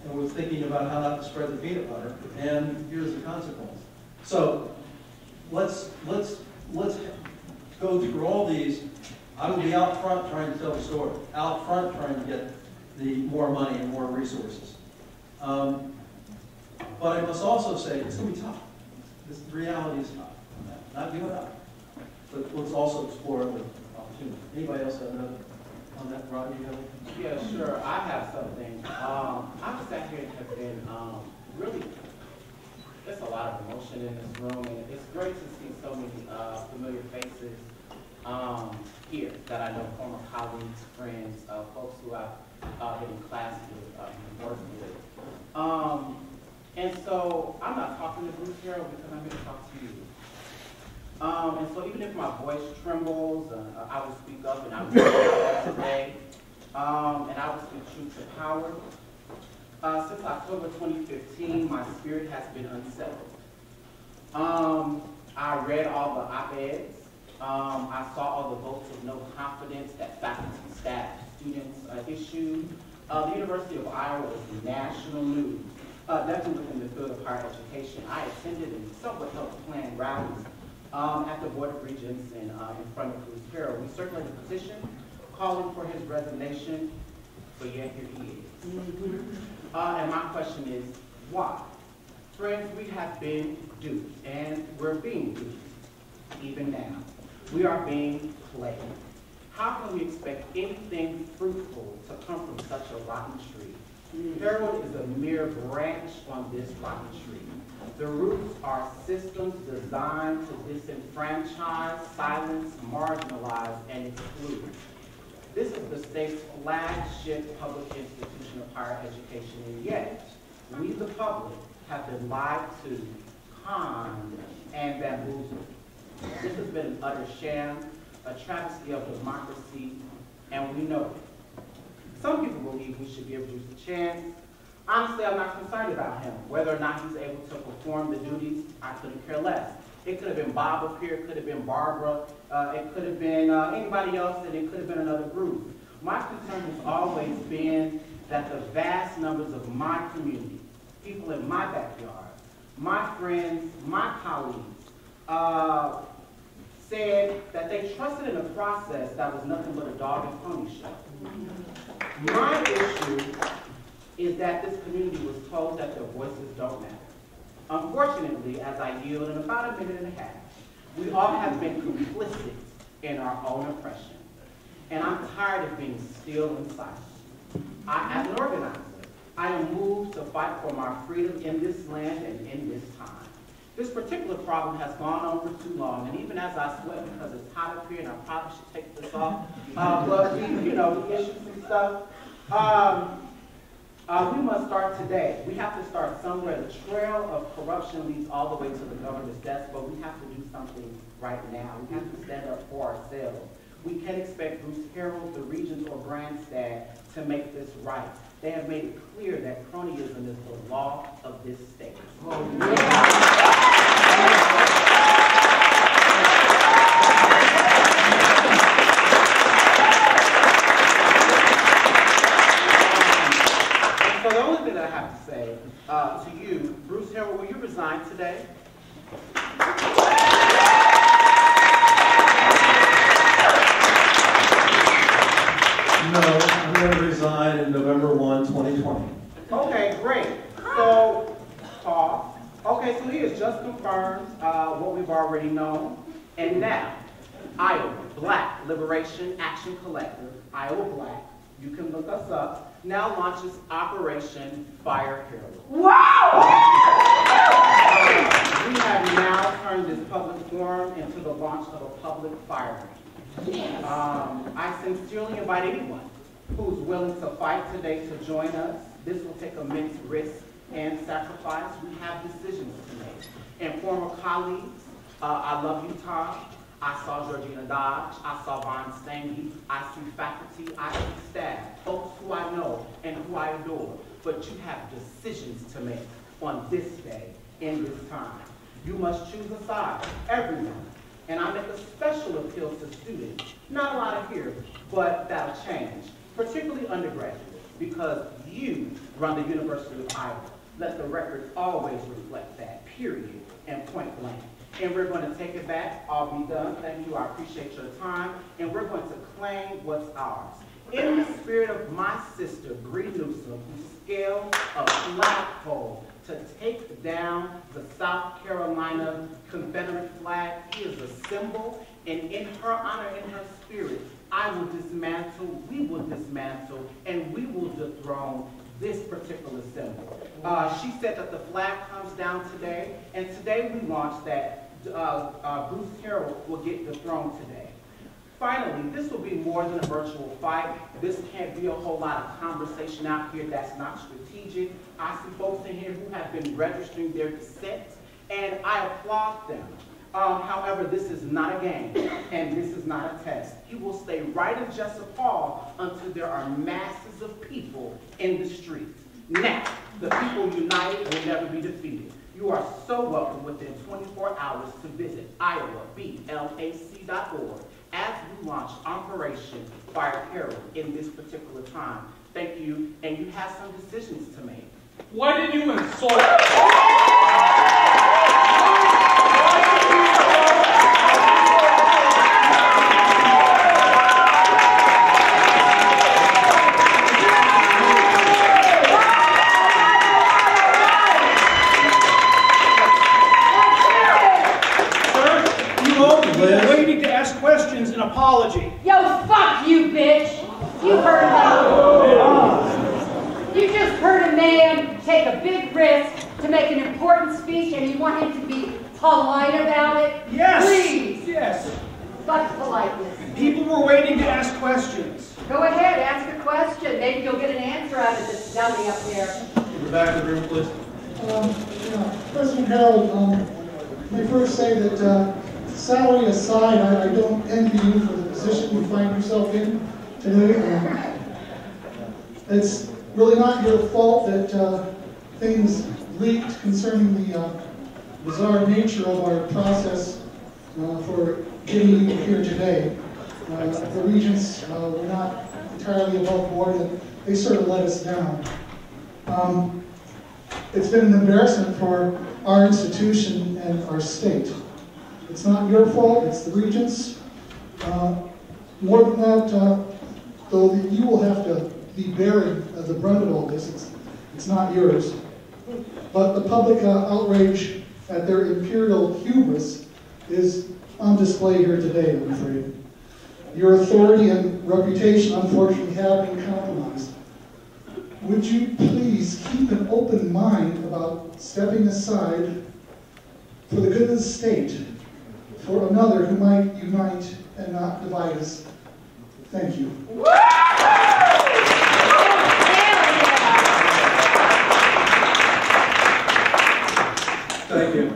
And we're thinking about how not to spread the peanut butter, and here's the consequence. So let's go through all these. I will be out front trying to tell the story, out front trying to get the more money and more resources. But I must also say it's going to be tough. This reality is tough. Not giving up. But let's also explore other opportunities. Anybody else have another on that, Roger? Yeah, sure. I have something. I've sat here and have been really, there's a lot of emotion in this room, and it's great to see so many familiar faces here that I know, former colleagues, friends, folks who I've been in class with, worked with. And so I'm not talking to Bruce Harrell because I'm going to talk to you. And so even if my voice trembles, I will speak up and I will speak today. And I will speak truth to power. Since October 2015, my spirit has been unsettled. I read all the op-eds. I saw all the votes of no confidence that faculty, staff, students issued. The University of Iowa is national news, definitely within the field of higher education. I attended and somewhat helped plan rallies at the Board of Regents and in front of Bruce Harrell. We circulated a petition calling for his resignation, but yet here he is. And my question is, why? Friends, we have been duped, and we're being duped, even now. We are being played. How can we expect anything fruitful to come from such a rotten tree? Harrell is a mere branch on this rotten tree. The roots are systems designed to disenfranchise, silence, marginalize, and exclude. This is the state's flagship public institution of higher education, and yet, we the public have been lied to, conned, and bamboozled. This has been an utter sham, a travesty of democracy, and we know it. Some people believe we should give Bruce a chance. Honestly, I'm not concerned about him. Whether or not he's able to perform the duties, I couldn't care less. It could have been Bob up here, it could have been Barbara, it could have been anybody else, and it could have been another group. My concern has always been that the vast numbers of my community, people in my backyard, my friends, my colleagues, said that they trusted in a process that was nothing but a dog and pony show. My issue is that this community was told that their voices don't matter. Unfortunately, as I yield in about a minute and a half, we all have been complicit in our own oppression. And I'm tired of being still and silent. As an organizer, I am moved to fight for my freedom in this land and in this time. This particular problem has gone on for too long, and even as I sweat because it's hot up here and I probably should take this off, but we issues and stuff, we must start today. We have to start somewhere. The trail of corruption leads all the way to the governor's desk, but we have to do something right now. We have to stand up for ourselves. We can't expect Bruce Harrell, the Regents, or Branstad to make this right. They have made it clear that cronyism is the law of this state. So the only thing that I have to say to you, Bruce Harrell, will you resign today? No, I'm going to resign in November 1, 2020. Okay, great. So, pause. Okay, so he has just confirmed what we've already known. And now, Iowa Black Liberation Action Collective, Iowa Black, you can look us up, now launches Operation Fire Harrell. Wow! We have now turned this public forum into the launch of a public fire ring. I sincerely invite anyone who's willing to fight today to join us. This will take immense risk and sacrifice. We have decisions to make. And former colleagues, I love you, Tom. I saw Georgina Dodge. I saw Von Stange. I see faculty. I see staff, folks who I know and who I adore. But you have decisions to make on this day, in this time. You must choose a side, everyone. And I make a special appeal to students, not a lot of here, but that'll change, particularly undergraduates, because you run the University of Iowa. Let the record always reflect that, period, and point blank. And we're going to take it back. I'll be done. Thank you. I appreciate your time. And we're going to claim what's ours. In the spirit of my sister, Bree Newsom, who scaled a flagpole to take down the South Carolina Confederate flag. He is a symbol. And in her honor, in her spirit, I will dismantle, we will dismantle, and we will dethrone this particular symbol. She said that the flag comes down today, and today we launched that Bruce Harrell will get dethroned today. Finally, this will be more than a virtual fight. This can't be a whole lot of conversation out here that's not strategic. I see folks in here who have been registering their dissent, and I applaud them. However, this is not a game, and this is not a test. You will stay right in Jessup Hall until there are masses of people in the streets. Now, the people united will never be defeated. You are so welcome within 24 hours to visit iowablac.org as we launch Operation Fire Herald in this particular time. Thank you, and you have some decisions to make. Why did you insult? Waiting to ask questions and apology. Yo, fuck you, bitch! You heard me. You just heard a man take a big risk to make an important speech, and you want him to be polite about it? Yes! Please! Yes. Fuck politeness. People were waiting to ask questions. Go ahead, ask a question. Maybe you'll get an answer out of this dummy up there. We're back to the room, please. President Harold, let me first say that salary aside, I don't envy you for the position you find yourself in today. It's really not your fault that things leaked concerning the bizarre nature of our process for getting you here today. The regents were not entirely above board, and they sort of let us down. It's been an embarrassment for our institution and our state. It's not your fault, it's the regents. More than that, though you will have to be bearing the brunt of all this, it's not yours. But the public outrage at their imperial hubris is on display here today, I'm afraid. Your authority and reputation, unfortunately, have been compromised. Would you please keep an open mind about stepping aside for the good of the state, for another who might unite and not divide us? Thank you. Thank you.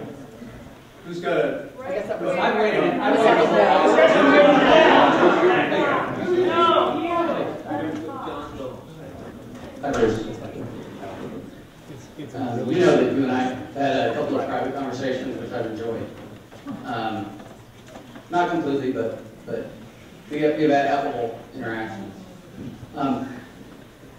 Who's got a... I guess that was... I'm waiting. We know that you and I had a couple of private conversations, which I've enjoyed. Not completely, but we've had ample interactions.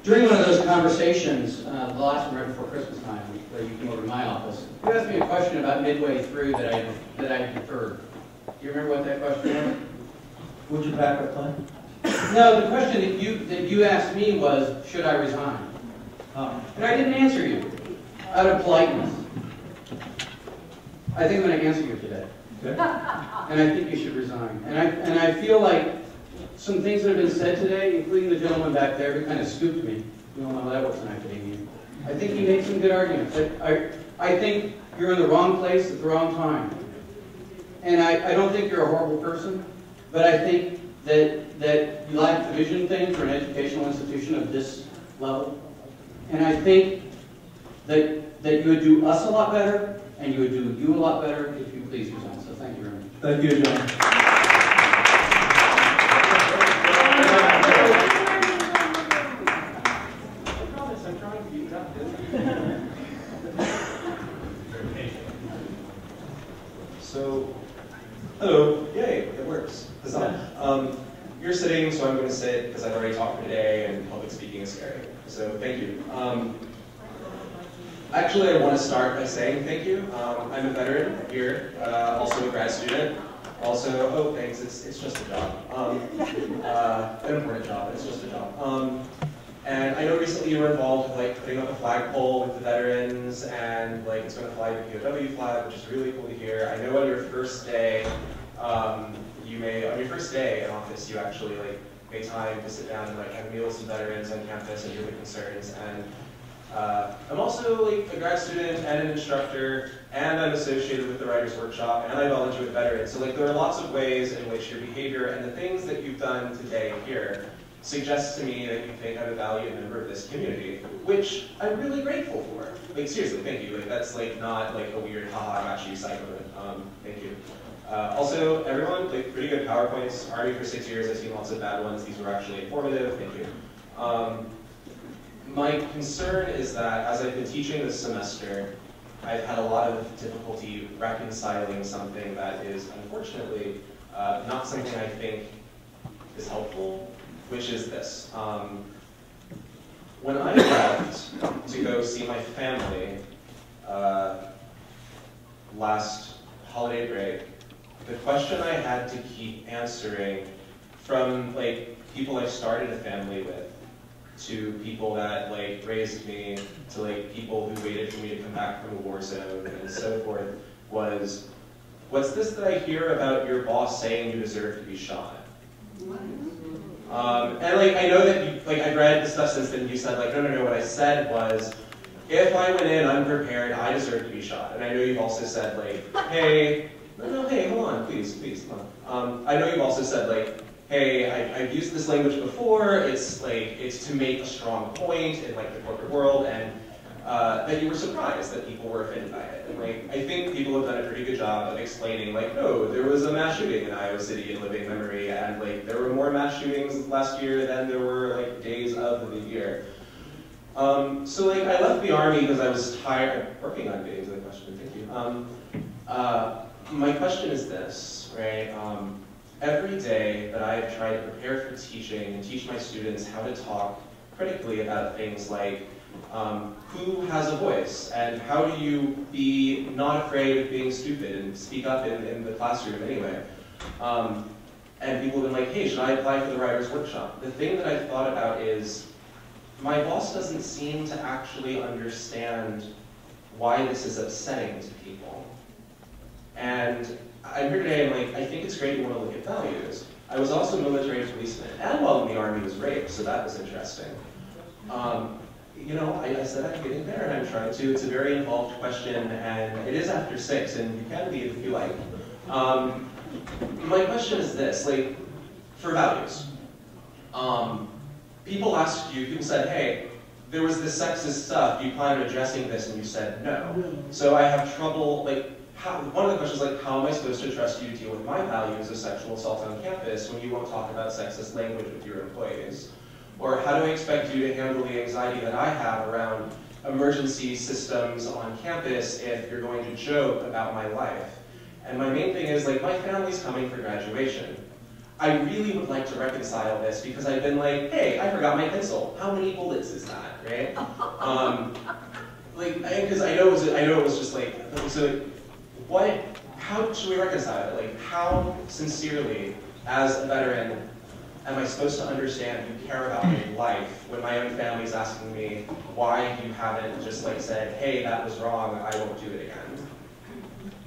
During one of those conversations, the last one right before Christmas time, where you came over to my office, you asked me a question about midway through that I deferred. Do you remember what that question was? Would you back up plan? No, the question that you asked me was, should I resign? And I didn't answer you, out of politeness. I think I'm going to answer you today. Okay. And I think you should resign. And I feel like some things that have been said today, including the gentleman back there who kind of scooped me. We all know that wasn't academia. I think he made some good arguments. I think you're in the wrong place at the wrong time. And I don't think you're a horrible person, but I think that you lack the vision thing for an educational institution of this level. And I think that you would do us a lot better, and you would do you a lot better if you please resign. So thank you very much. Thank you, John. So, hello, yay, it works. You're sitting, so I'm going to sit because I've already talked today and public speaking is scary. So thank you. Actually, I want to start by saying thank you. I'm a veteran here, also a grad student. Also, oh thanks, it's just a job. An important job, it's just a job. And I know recently you were involved with like putting up a flagpole with the veterans and like it's going to fly the POW flag, which is really cool to hear. I know on your first day, on your first day in office, you actually like made time to sit down and like have meals with veterans on campus and hear the concerns. And I'm also like a grad student and an instructor, and I'm associated with the Writers' Workshop, and I volunteer with veterans. So like there are lots of ways in which your behavior and the things that you've done today here suggests to me that you think I'm a valued member of this community, which I'm really grateful for. Like seriously, thank you. Like that's like not like a weird haha I got you psycho. Thank you. Also, everyone, like pretty good PowerPoints. Army for 6 years, I've seen lots of bad ones. These were actually informative. Thank you. My concern is that as I've been teaching this semester, I've had a lot of difficulty reconciling something that is unfortunately not something I think is helpful, which is this. When I left to go see my family last holiday break, the question I had to keep answering from like people I started a family with, to people that like raised me, to like people who waited for me to come back from a war zone and so forth, was, what's this that I hear about your boss saying you deserve to be shot? And like I know that you, like I read the stuff since then, you said like, no, what I said was, if I went in unprepared, I deserve to be shot. And I know you've also said like, hey, hey, hold on, please, hold on. I know you've also said like, hey, I've used this language before, it's to make a strong point in like the corporate world, and that you were surprised that people were offended by it. And like, I think people have done a pretty good job of explaining like, no, there was a mass shooting in Iowa City in living memory, and like, there were more mass shootings last year than there were like days of the year. So like, I left the Army because I was tired of working on getting to the question, thank you. My question is this, right? Every day that I've tried to prepare for teaching and teach my students how to talk critically about things like who has a voice and how do you be not afraid of being stupid and speak up in the classroom anyway. And people have been like, hey, should I apply for the Writers' Workshop? The thing that I've thought about is my boss doesn't seem to actually understand why this is upsetting to people. And I'm here today and like, I think it's great you want to look at values. I was also a military policeman, and while in the Army was raped, so that was interesting. You know, I said I'm getting there and I'm trying to. It's a very involved question, and it is after 6, and you can leave if you like. My question is this, like, for values. People asked you, people said, hey, there was this sexist stuff, do you plan on addressing this? And you said no. So I have trouble, like, one of the questions is like, how am I supposed to trust you to deal with my values of sexual assault on campus when you won't talk about sexist language with your employees? Or how do I expect you to handle the anxiety that I have around emergency systems on campus if you're going to joke about my life? And my main thing is like, my family's coming for graduation. I really would like to reconcile this because I've been like, hey, I forgot my pencil. How many bullets is that, right? Because I know it was just like, so how should we reconcile it? Like, how sincerely, as a veteran, am I supposed to understand you care about my life when my own family's asking me why you haven't just like said, hey, that was wrong, I won't do it again?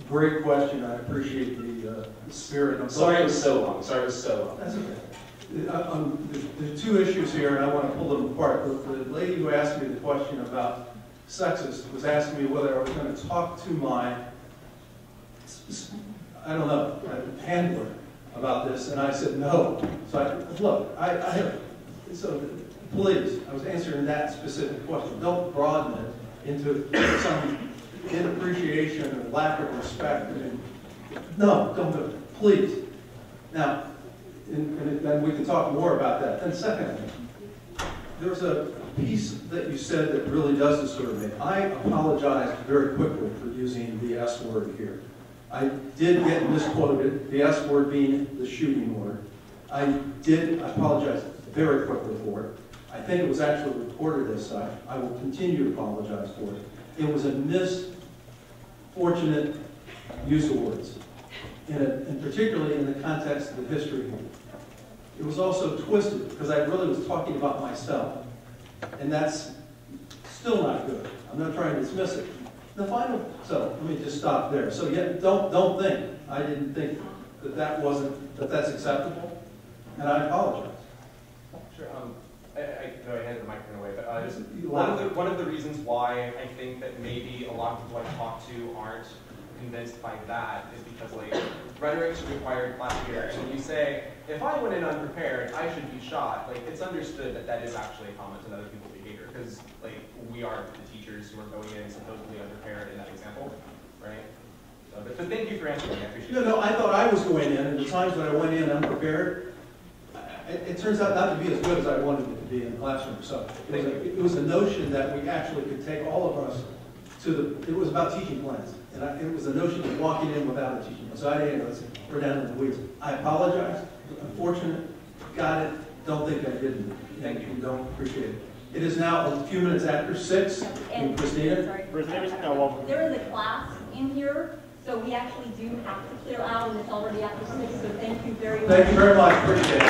Great question. I appreciate the spirit. Sorry it was so long. That's okay. There are two issues here, and I want to pull them apart. The lady who asked me the question about sexist was asking me whether I was going to talk to my, handler about this, and I said no. So look, I have, so please, I was answering that specific question. Don't broaden it into some inappreciation or lack of respect. No, don't do it, please. Now, and then we can talk more about that. And secondly, there's a piece that you said that really does disturb me. I apologized very quickly for using the S word here. I did get misquoted, the S word being the shooting word. I apologize very quickly for it. I think it was actually reported as such. I will continue to apologize for it. It was a misfortunate use of words, and particularly in the context of the history here. It was also twisted because I really was talking about myself, and that's still not good. I'm not trying to dismiss it. So let me just stop there. So yeah, don't think I didn't think that's acceptable, and I apologize. Sure. I know I handed the microphone away, but just one of the reasons why I think that maybe a lot of people I talk to aren't convinced by that is because like rhetoric's required class here, and you say if I went in unprepared, I should be shot. Like it's understood that that is actually a comment on other people's behavior because like we are the teachers who are going in supposedly unprepared in that example, right? So, but thank you for answering. I appreciate it. No, I thought I was going in, and the times when I went in unprepared, it turns out not to be as good as I wanted it to be in the classroom. So it was a notion that we actually could take all of us to it was about teaching plans. And it was a notion of walking in without a teaching plan. So I didn't know, we're down in the weeds. I apologize. Unfortunate. Got it. Don't think I didn't. Thank you. Don't appreciate it. It is now a few minutes after 6. And Christina? Sorry. There is a class in here, so we actually do have to clear out, and it's already after 6, so thank you very much. Thank you very much. Appreciate it.